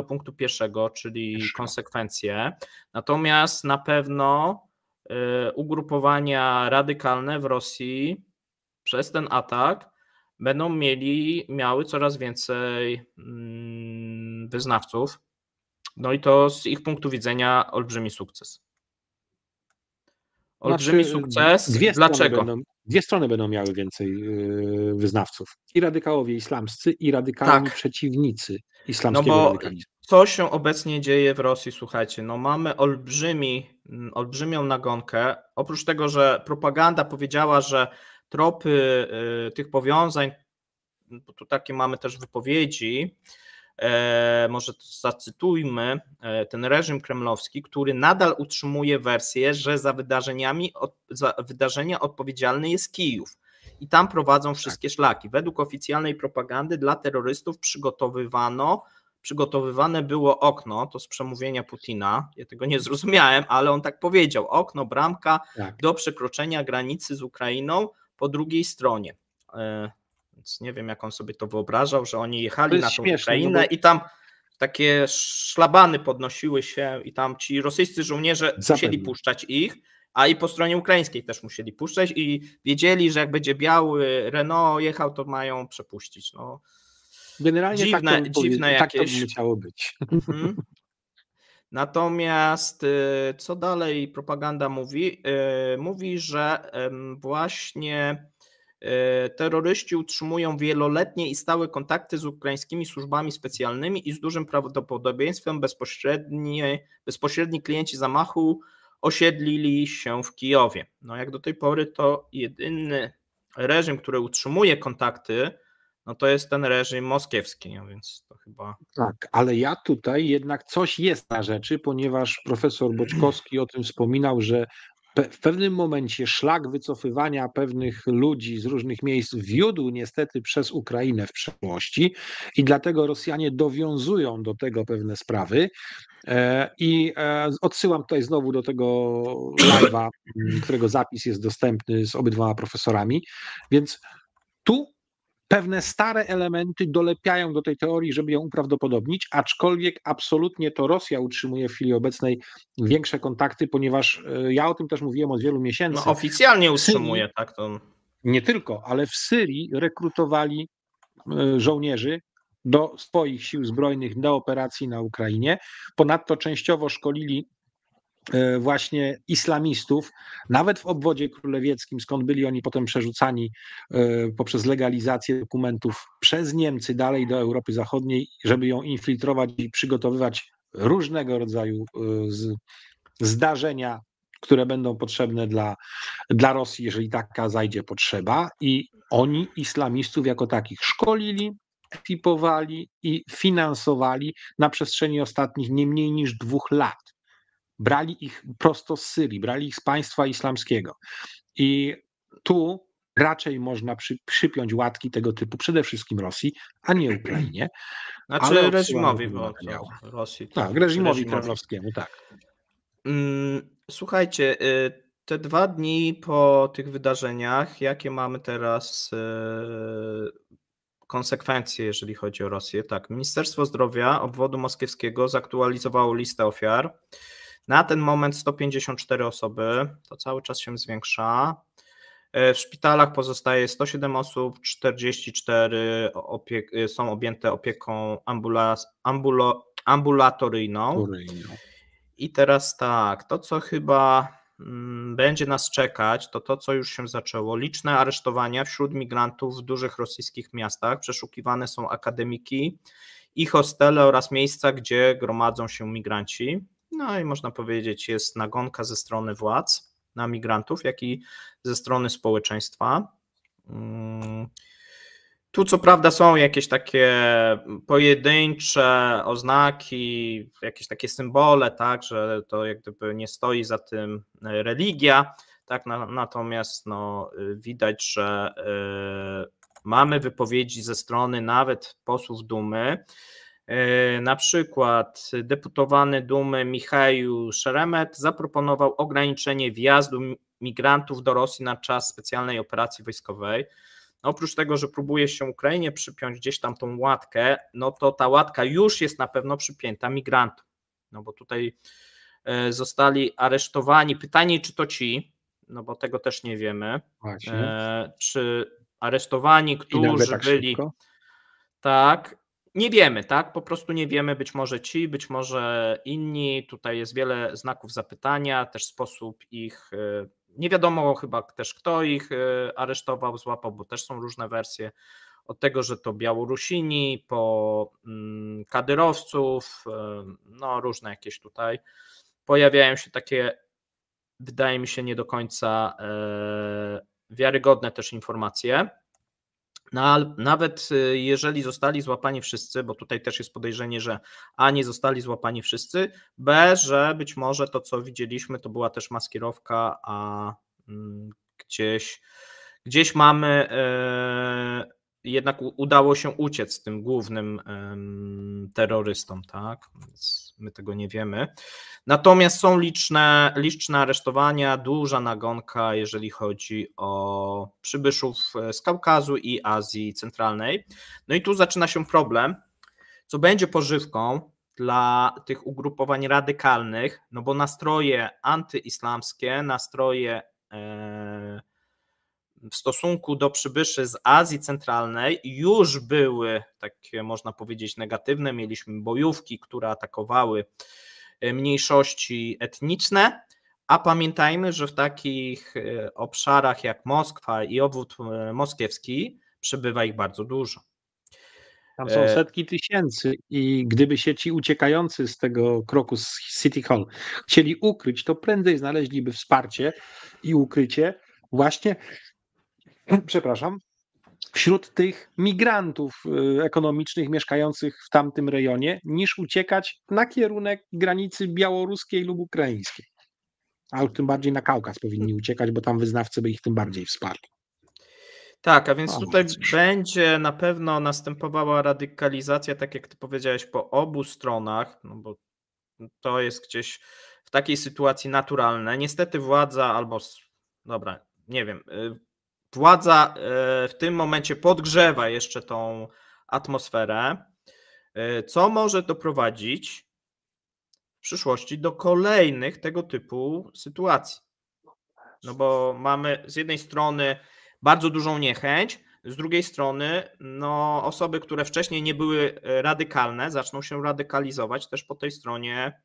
punktu pierwszego, czyli konsekwencje. Natomiast na pewno ugrupowania radykalne w Rosji przez ten atak będą miały coraz więcej wyznawców. No i to z ich punktu widzenia olbrzymi sukces. Olbrzymi sukces. Dlaczego? Dwie strony będą miały więcej wyznawców. I radykałowie islamscy, i radykalni przeciwnicy islamskiego radykalizmu. Co się obecnie dzieje w Rosji, słuchajcie, no mamy olbrzymią nagonkę. Oprócz tego, że propaganda powiedziała, że tropy tych powiązań, bo tu takie mamy też wypowiedzi, może zacytujmy, ten reżim kremlowski, który nadal utrzymuje wersję, że za wydarzenia odpowiedzialny jest Kijów i tam prowadzą wszystkie szlaki. Według oficjalnej propagandy dla terrorystów przygotowywane było okno, to z przemówienia Putina, ja tego nie zrozumiałem, ale on tak powiedział, okno, bramka do przekroczenia granicy z Ukrainą po drugiej stronie. Więc nie wiem, jak on sobie to wyobrażał, że oni jechali na tą Ukrainę i tam takie szlabany podnosiły się i tam ci rosyjscy żołnierze musieli puszczać ich, a i po stronie ukraińskiej też musieli puszczać i wiedzieli, że jak będzie biały Renault jechał, to mają przepuścić. No, generalnie dziwne tak jakieś. to musiało być. Natomiast co dalej propaganda mówi? Mówi, że właśnie terroryści utrzymują wieloletnie i stałe kontakty z ukraińskimi służbami specjalnymi i z dużym prawdopodobieństwem bezpośredni klienci zamachu osiedlili się w Kijowie. No jak do tej pory to jedyny reżim, który utrzymuje kontakty, no to jest ten reżim moskiewski, no więc to chyba. Tak, ale ja tutaj jednak coś jest na rzeczy, ponieważ profesor Boczkowski o tym wspominał, że w pewnym momencie szlak wycofywania pewnych ludzi z różnych miejsc wiódł niestety przez Ukrainę w przeszłości i dlatego Rosjanie dowiązują do tego pewne sprawy. I odsyłam tutaj znowu do tego live'a, którego zapis jest dostępny z obydwoma profesorami, więc tu pewne stare elementy dolepiają do tej teorii, żeby ją uprawdopodobnić, aczkolwiek absolutnie to Rosja utrzymuje w chwili obecnej większe kontakty, ponieważ ja o tym też mówiłem od wielu miesięcy. No oficjalnie utrzymuje, tak to. Nie tylko, ale w Syrii rekrutowali żołnierzy do swoich sił zbrojnych do operacji na Ukrainie. Ponadto częściowo szkolili właśnie islamistów, nawet w obwodzie królewieckim, skąd byli oni potem przerzucani poprzez legalizację dokumentów przez Niemcy dalej do Europy Zachodniej, żeby ją infiltrować i przygotowywać różnego rodzaju zdarzenia, które będą potrzebne dla dla Rosji, jeżeli taka zajdzie potrzeba, i oni islamistów jako takich szkolili, ekipowali i finansowali na przestrzeni ostatnich nie mniej niż 2 lat. Brali ich prosto z Syrii, brali ich z państwa islamskiego. I tu raczej można przypiąć łatki tego typu przede wszystkim Rosji, a nie Ukrainie. Ale Znaczy odsyłam do reżimowi, tego bo materiału. Rosji to Tak, reżimowi kremlowskiemu, tak. Słuchajcie, te 2 dni po tych wydarzeniach, jakie mamy teraz konsekwencje, jeżeli chodzi o Rosję? Tak, Ministerstwo Zdrowia obwodu moskiewskiego zaktualizowało listę ofiar. Na ten moment 154 osoby, to cały czas się zwiększa. W szpitalach pozostaje 107 osób, 44 są objęte opieką ambulatoryjną. I teraz tak, to co chyba będzie nas czekać, to co już się zaczęło. Liczne aresztowania wśród migrantów w dużych rosyjskich miastach. Przeszukiwane są akademiki i hostele oraz miejsca, gdzie gromadzą się migranci. No i można powiedzieć, jest nagonka ze strony władz na migrantów, jak i ze strony społeczeństwa. Tu co prawda są jakieś takie pojedyncze oznaki, jakieś takie symbole, tak, że to jak gdyby nie stoi za tym religia, tak, natomiast no, widać, że mamy wypowiedzi ze strony nawet posłów Dumy. Na przykład deputowany Dumy Michał Szeremet zaproponował ograniczenie wjazdu migrantów do Rosji na czas specjalnej operacji wojskowej. Oprócz tego, że próbuje się Ukrainie przypiąć gdzieś tam tą łatkę, no to ta łatka już jest na pewno przypięta migrantom, no bo tutaj zostali aresztowani. Pytanie, czy to ci, no bo tego też nie wiemy, czy aresztowani, którzy tak byli, szybko? Tak, nie wiemy, tak, po prostu nie wiemy, być może ci, być może inni, tutaj jest wiele znaków zapytania, też sposób ich, nie wiadomo chyba też kto ich aresztował, złapał, bo też są różne wersje, od tego, że to Białorusini, po kadyrowców, no różne jakieś tutaj pojawiają się takie, wydaje mi się, nie do końca wiarygodne też informacje. No, nawet jeżeli zostali złapani wszyscy, bo tutaj też jest podejrzenie, że A, nie zostali złapani wszyscy, B, że być może to, co widzieliśmy, to była też maskirowka, a gdzieś mamy, jednak udało się uciec tym głównym terrorystom, tak? Więc my tego nie wiemy. Natomiast są liczne aresztowania, duża nagonka, jeżeli chodzi o przybyszów z Kaukazu i Azji Centralnej. No i tu zaczyna się problem, co będzie pożywką dla tych ugrupowań radykalnych, no bo nastroje antyislamskie, nastroje w stosunku do przybyszy z Azji Centralnej już były takie, można powiedzieć, negatywne. Mieliśmy bojówki, które atakowały mniejszości etniczne, a pamiętajmy, że w takich obszarach jak Moskwa i obwód moskiewski przebywa ich bardzo dużo. Tam są setki tysięcy i gdyby się ci uciekający z tego kroku z City Hall chcieli ukryć, to prędzej znaleźliby wsparcie i ukrycie właśnie, przepraszam, wśród tych migrantów ekonomicznych mieszkających w tamtym rejonie, niż uciekać na kierunek granicy białoruskiej lub ukraińskiej. A już tym bardziej na Kaukaz powinni uciekać, bo tam wyznawcy by ich tym bardziej wsparli. Tak, a więc tutaj będzie na pewno następowała radykalizacja, tak jak ty powiedziałeś, po obu stronach, no bo to jest gdzieś w takiej sytuacji naturalne. Niestety władza albo, dobra, nie wiem, władza w tym momencie podgrzewa jeszcze tą atmosferę, co może doprowadzić w przyszłości do kolejnych tego typu sytuacji. No bo mamy z jednej strony bardzo dużą niechęć, z drugiej strony no, osoby, które wcześniej nie były radykalne, zaczną się radykalizować też po tej stronie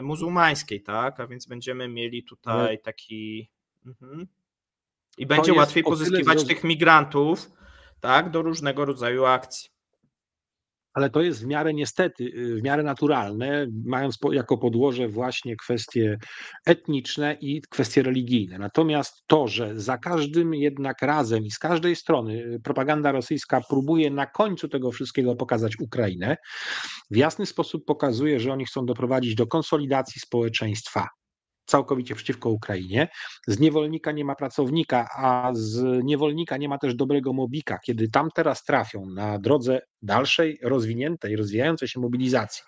muzułmańskiej, tak? A więc będziemy mieli tutaj taki... I będzie łatwiej pozyskiwać tych migrantów, tak, do różnego rodzaju akcji. ale to jest w miarę niestety, w miarę naturalne, mając jako podłoże właśnie kwestie etniczne i kwestie religijne. Natomiast to, że za każdym jednak razem i z każdej strony propaganda rosyjska próbuje na końcu tego wszystkiego pokazać Ukrainę, w jasny sposób pokazuje, że oni chcą doprowadzić do konsolidacji społeczeństwa całkowicie przeciwko Ukrainie. Z niewolnika nie ma pracownika, a z niewolnika nie ma też dobrego mobika. Kiedy tam teraz trafią na drodze dalszej, rozwiniętej, rozwijającej się mobilizacji,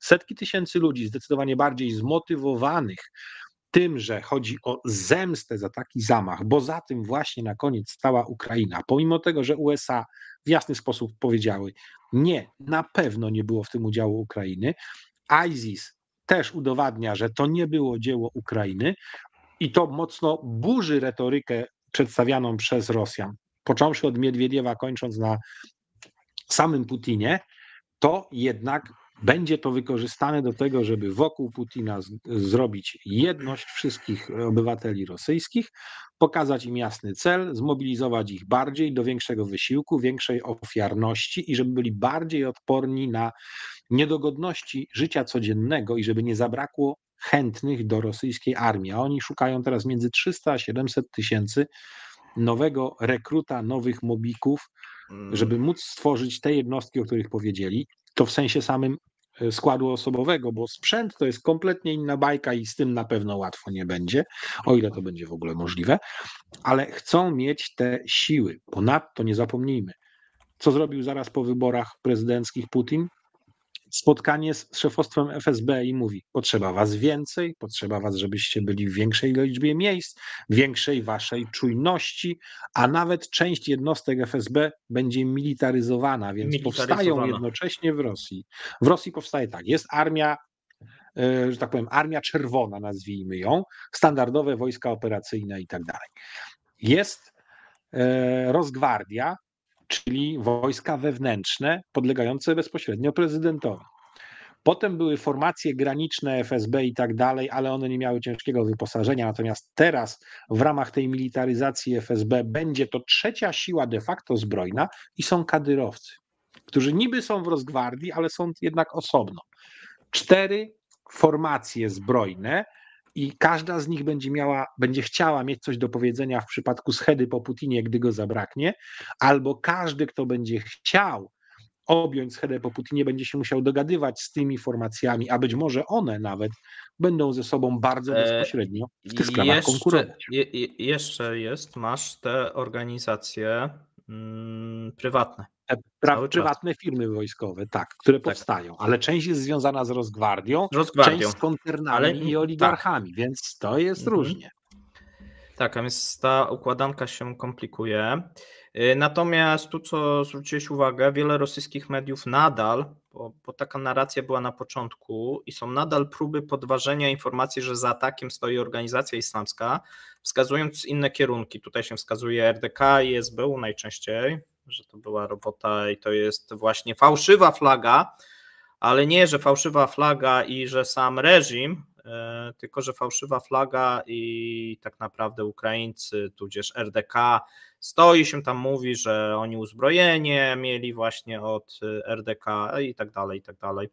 setki tysięcy ludzi zdecydowanie bardziej zmotywowanych tym, że chodzi o zemstę za taki zamach, bo za tym właśnie na koniec stała Ukraina, pomimo tego, że USA w jasny sposób powiedziały, nie, na pewno nie było w tym udziału Ukrainy, ISIS też udowadnia, że to nie było dzieło Ukrainy i to mocno burzy retorykę przedstawianą przez Rosjan, począwszy od Miedwiediewa, kończąc na samym Putinie, to jednak będzie to wykorzystane do tego, żeby wokół Putina zrobić jedność wszystkich obywateli rosyjskich, pokazać im jasny cel, zmobilizować ich bardziej do większego wysiłku, większej ofiarności i żeby byli bardziej odporni na niedogodności życia codziennego i żeby nie zabrakło chętnych do rosyjskiej armii. A oni szukają teraz między 300 a 700 tysięcy nowego rekruta, nowych mobików, żeby móc stworzyć te jednostki, o których powiedzieli. To w sensie samym składu osobowego, bo sprzęt to jest kompletnie inna bajka i z tym na pewno łatwo nie będzie, o ile to będzie w ogóle możliwe, ale chcą mieć te siły. Ponadto nie zapomnijmy, co zrobił zaraz po wyborach prezydenckich Putin? Spotkanie z szefostwem FSB i mówi, potrzeba was więcej, potrzeba was, żebyście byli w większej liczbie miejsc, większej waszej czujności, a nawet część jednostek FSB będzie militaryzowana, więc powstają jednocześnie w Rosji. W Rosji powstaje tak, jest armia, że tak powiem, armia czerwona, nazwijmy ją, standardowe wojska operacyjne i tak dalej. Jest Rosgwardia, czyli wojska wewnętrzne podlegające bezpośrednio prezydentowi. Potem były formacje graniczne FSB i tak dalej, ale one nie miały ciężkiego wyposażenia. Natomiast teraz w ramach tej militaryzacji FSB będzie to trzecia siła de facto zbrojna i są kadyrowcy, którzy niby są w Rosgwardii, ale są jednak osobno. 4 formacje zbrojne i każda z nich będzie chciała mieć coś do powiedzenia w przypadku schedy po Putinie, gdy go zabraknie, albo każdy, kto będzie chciał objąć schedę po Putinie, będzie się musiał dogadywać z tymi formacjami, a być może one nawet będą ze sobą bardzo bezpośrednio w tych sprawach konkurować. Masz te organizacje prywatne. Prywatne firmy wojskowe, tak, które powstają, ale część jest związana z Rosgwardią, część z koncernami i oligarchami, tak. Więc to jest różnie. Tak, a więc ta układanka się komplikuje. Natomiast tu, co zwróciłeś uwagę, wiele rosyjskich mediów nadal, bo taka narracja była na początku i są nadal próby podważenia informacji, że za atakiem stoi organizacja islamska, wskazując inne kierunki. Tutaj się wskazuje RDK i SBU najczęściej, że to była robota i to jest właśnie fałszywa flaga, ale nie, że fałszywa flaga i że sam reżim, tylko że fałszywa flaga i tak naprawdę Ukraińcy, tudzież RDK, stoi się tam, mówi, że oni uzbrojenie mieli właśnie od RDK i tak dalej, i tak dalej.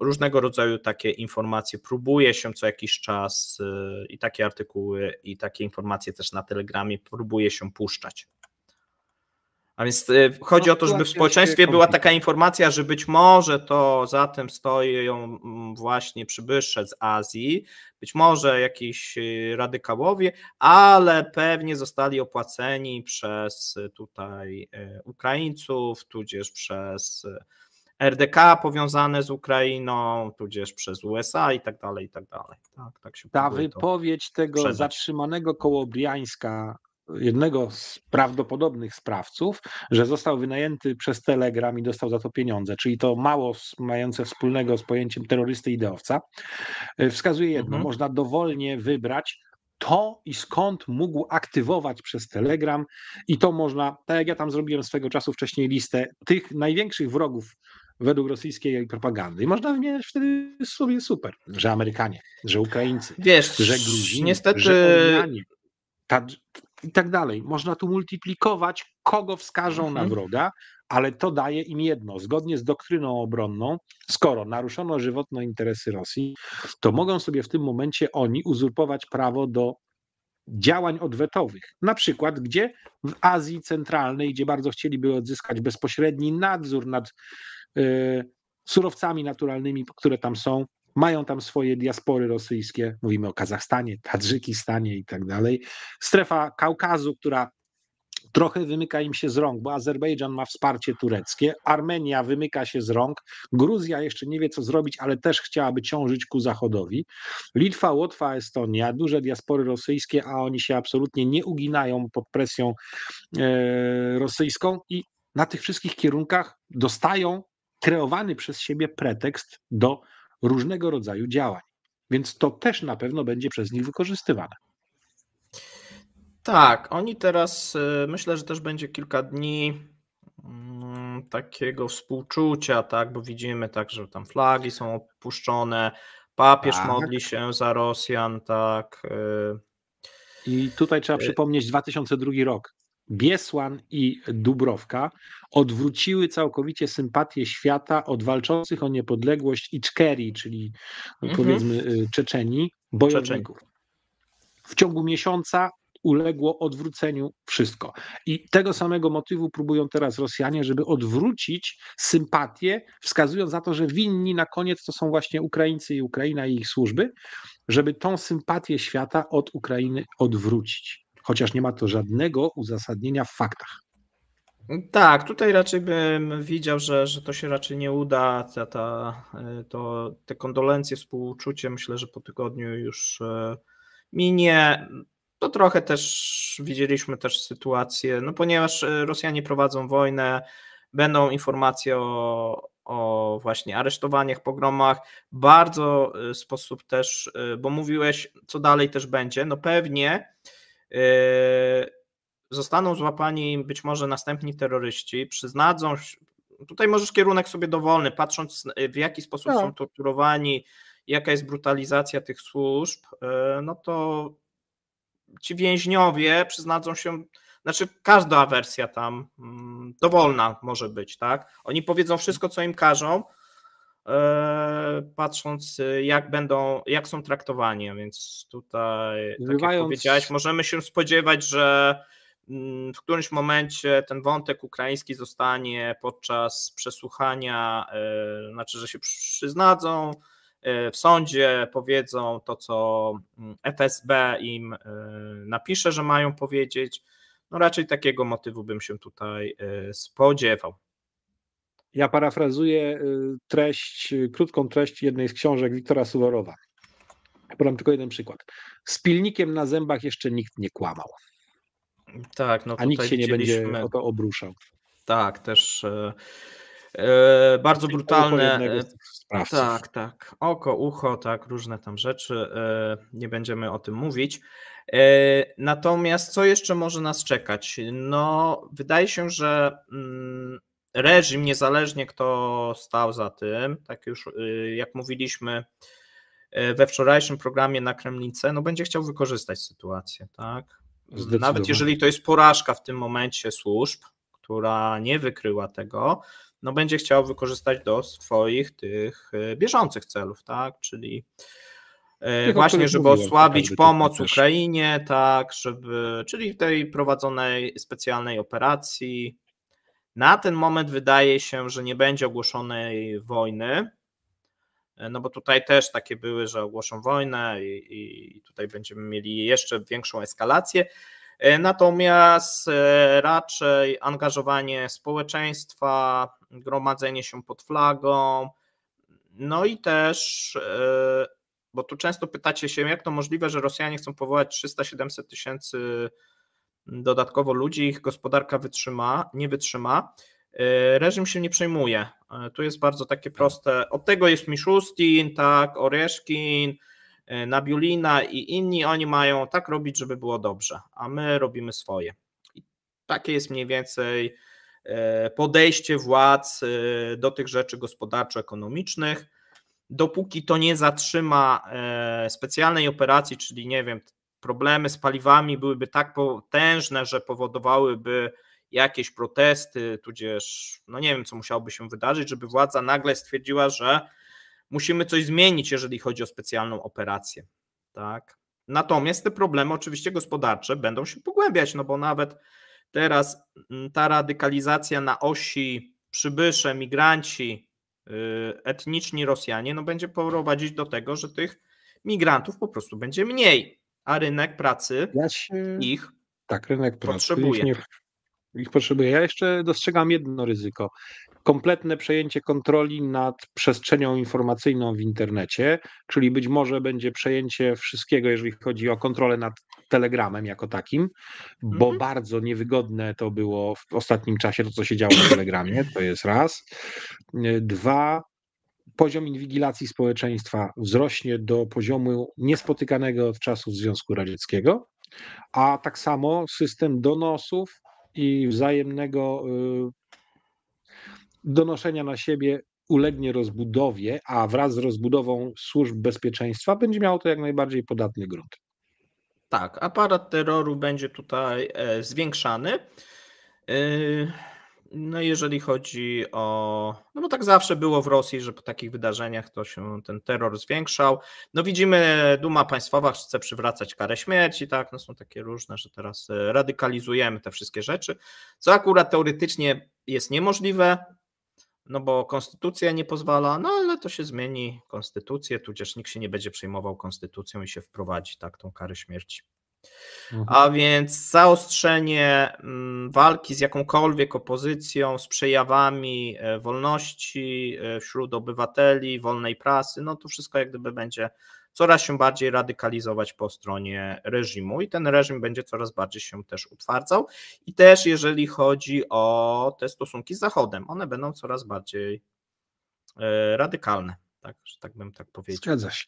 Różnego rodzaju takie informacje próbuje się co jakiś czas i takie artykuły i takie informacje też na Telegramie próbuje się puszczać. A więc chodzi o to, żeby w społeczeństwie była taka informacja, że być może to za tym stoją właśnie przybysze z Azji, być może jakiś radykałowie, ale pewnie zostali opłaceni przez tutaj Ukraińców, tudzież przez RDK powiązane z Ukrainą, tudzież przez USA i tak dalej, i tak dalej. Tak się ta wypowiedź tego sprzedać. Zatrzymanego koło Briańska, jednego z prawdopodobnych sprawców, że został wynajęty przez Telegram i dostał za to pieniądze, czyli to mało mające wspólnego z pojęciem terrorysty i ideowca, wskazuje jedno, można dowolnie wybrać to i skąd mógł aktywować przez Telegram i to można, tak jak ja tam zrobiłem swego czasu wcześniej listę tych największych wrogów według rosyjskiej propagandy. I można wymieniać wtedy sobie super, że Amerykanie, że Ukraińcy, że Gruzini, niestety... że Ormianie. i tak dalej. Można tu multiplikować, kogo wskażą na wroga, ale to daje im jedno. Zgodnie z doktryną obronną, skoro naruszono żywotne interesy Rosji, to mogą sobie w tym momencie oni uzurpować prawo do działań odwetowych. Na przykład, gdzie w Azji Centralnej, gdzie bardzo chcieliby odzyskać bezpośredni nadzór nad surowcami naturalnymi, które tam są, mają tam swoje diaspory rosyjskie, mówimy o Kazachstanie, Tadżykistanie i tak dalej. Strefa Kaukazu, która trochę wymyka im się z rąk, bo Azerbejdżan ma wsparcie tureckie, Armenia wymyka się z rąk, Gruzja jeszcze nie wie, co zrobić, ale też chciałaby ciążyć ku Zachodowi. Litwa, Łotwa, Estonia, duże diaspory rosyjskie, a oni się absolutnie nie uginają pod presją rosyjską i na tych wszystkich kierunkach dostają kreowany przez siebie pretekst do różnego rodzaju działań. Więc to też na pewno będzie przez nich wykorzystywane. Tak, oni teraz, myślę, że też będzie kilka dni takiego współczucia, tak, bo widzimy tak, że tam flagi są opuszczone, papież modli się za Rosjan, tak. I tutaj trzeba przypomnieć 2002 rok. Biesłan i Dubrowka odwróciły całkowicie sympatię świata od walczących o niepodległość Iczkerii, czyli powiedzmy Czeczenii, bojowników. W ciągu miesiąca uległo odwróceniu wszystko. I tego samego motywu próbują teraz Rosjanie, żeby odwrócić sympatię, wskazując na to, że winni na koniec to są właśnie Ukraińcy i Ukraina i ich służby, żeby tą sympatię świata od Ukrainy odwrócić. Chociaż nie ma to żadnego uzasadnienia w faktach. Tak, tutaj raczej bym widział, że to się raczej nie uda. Te kondolencje, współczucie, myślę, że po tygodniu już minie. To trochę też widzieliśmy też sytuację, no ponieważ Rosjanie prowadzą wojnę, będą informacje o właśnie aresztowaniach, pogromach, bardzo sposób też, bo mówiłeś, co dalej też będzie, no pewnie zostaną złapani być może następni terroryści, przyznadzą, tutaj możesz kierunek sobie dowolny, patrząc w jaki sposób są torturowani, jaka jest brutalizacja tych służb, no to ci więźniowie przyznadzą się, znaczy każda wersja tam dowolna może być, tak? Oni powiedzą wszystko, co im każą, patrząc jak są traktowani, więc tutaj, tak jak powiedziałeś, możemy się spodziewać, że w którymś momencie ten wątek ukraiński zostanie podczas przesłuchania, znaczy, że się przyznadzą, w sądzie powiedzą to, co FSB im napisze, że mają powiedzieć. No raczej takiego motywu bym się tutaj spodziewał. Ja parafrazuję krótką treść jednej z książek Wiktora Suworowa. Podam tylko jeden przykład. Z pilnikiem na zębach jeszcze nikt nie kłamał. Tak, no a nikt się nie będzie o to obruszał. Tak, też bardzo brutalne. Tak. Oko, ucho, tak, różne tam rzeczy. Nie będziemy o tym mówić. Natomiast co jeszcze może nas czekać? No, wydaje się, że reżim, niezależnie kto stał za tym, tak już jak mówiliśmy we wczorajszym programie na Kremlince, no będzie chciał wykorzystać sytuację, tak? Nawet jeżeli to jest porażka w tym momencie służb, która nie wykryła tego, no będzie chciał wykorzystać do swoich tych bieżących celów, tak? Czyli właśnie, żeby osłabić pomoc Ukrainie, tak, czyli tej prowadzonej specjalnej operacji. Na ten moment wydaje się, że nie będzie ogłoszonej wojny, no bo tutaj też takie były, że ogłoszą wojnę i tutaj będziemy mieli jeszcze większą eskalację. Natomiast raczej angażowanie społeczeństwa, gromadzenie się pod flagą, no i też, bo tu często pytacie się, jak to możliwe, że Rosjanie chcą powołać 300-700 tysięcy dodatkowo ludzi, ich gospodarka nie wytrzyma. Reżim się nie przejmuje. Tu jest bardzo takie proste. Od tego jest Miszustin, tak, Oreszkin, Nabiulina i inni, oni mają tak robić, żeby było dobrze, a my robimy swoje. I takie jest mniej więcej podejście władz do tych rzeczy gospodarczo-ekonomicznych. Dopóki to nie zatrzyma specjalnej operacji, czyli nie wiem, problemy z paliwami byłyby tak potężne, że powodowałyby jakieś protesty, tudzież, no nie wiem, co musiałoby się wydarzyć, żeby władza nagle stwierdziła, że musimy coś zmienić, jeżeli chodzi o specjalną operację. Tak? Natomiast te problemy oczywiście gospodarcze będą się pogłębiać, no bo nawet teraz ta radykalizacja na osi przybysze, migranci, etniczni Rosjanie, no będzie prowadzić do tego, że tych migrantów po prostu będzie mniej, a rynek pracy ich rynek pracy potrzebuje. Ich potrzebuje. Ja jeszcze dostrzegam jedno ryzyko. Kompletne przejęcie kontroli nad przestrzenią informacyjną w internecie, czyli być może będzie przejęcie wszystkiego, jeżeli chodzi o kontrolę nad Telegramem jako takim, bo bardzo niewygodne to było w ostatnim czasie to, co się działo na Telegramie, to jest raz. Dwa, poziom inwigilacji społeczeństwa wzrośnie do poziomu niespotykanego od czasów Związku Radzieckiego, a tak samo system donosów i wzajemnego donoszenia na siebie ulegnie rozbudowie, a wraz z rozbudową służb bezpieczeństwa będzie miało to jak najbardziej podatny grunt. Tak, aparat terroru będzie tutaj zwiększany. No jeżeli chodzi o, no bo tak zawsze było w Rosji, że po takich wydarzeniach to się ten terror zwiększał. No widzimy, Duma Państwowa chce przywracać karę śmierci, tak, no są takie różne, że teraz radykalizujemy te wszystkie rzeczy, co akurat teoretycznie jest niemożliwe, no bo konstytucja nie pozwala, no ale to się zmieni konstytucję, tudzież nikt się nie będzie przejmował konstytucją i się wprowadzi tak tą karę śmierci. A więc zaostrzenie walki z jakąkolwiek opozycją, z przejawami wolności wśród obywateli, wolnej prasy, no to wszystko jak gdyby będzie coraz się bardziej radykalizować po stronie reżimu i ten reżim będzie coraz bardziej się też utwardzał i też jeżeli chodzi o te stosunki z Zachodem, one będą coraz bardziej radykalne, tak, że tak bym tak powiedział. Zgadza się.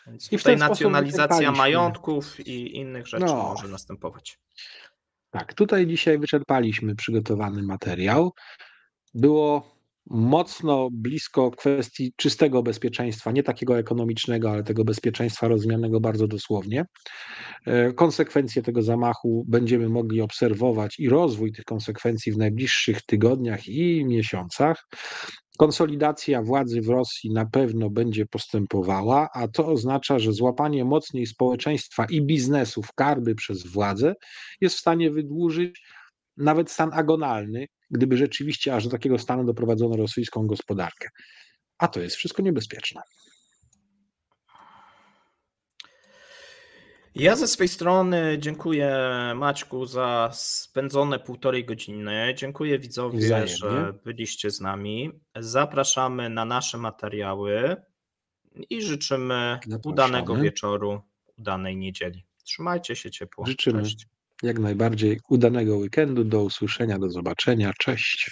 Więc i tutaj nacjonalizacja majątków i innych rzeczy może następować. Tak, tutaj dzisiaj wyczerpaliśmy przygotowany materiał. Było mocno blisko kwestii czystego bezpieczeństwa, nie takiego ekonomicznego, ale tego bezpieczeństwa rozumianego bardzo dosłownie. Konsekwencje tego zamachu będziemy mogli obserwować i rozwój tych konsekwencji w najbliższych tygodniach i miesiącach. Konsolidacja władzy w Rosji na pewno będzie postępowała, a to oznacza, że złapanie mocniej społeczeństwa i biznesu w karby przez władzę jest w stanie wydłużyć nawet stan agonalny, gdyby rzeczywiście aż do takiego stanu doprowadzono rosyjską gospodarkę. A to jest wszystko niebezpieczne. Ja ze swej strony dziękuję Maćku za spędzone 1,5 godziny. Dziękuję widzowie, Wzajemnie. że byliście z nami. Zapraszamy na nasze materiały i życzymy udanego wieczoru, udanej niedzieli. Trzymajcie się ciepło. Życzymy Cześć. jak najbardziej udanego weekendu. Do usłyszenia, do zobaczenia. Cześć.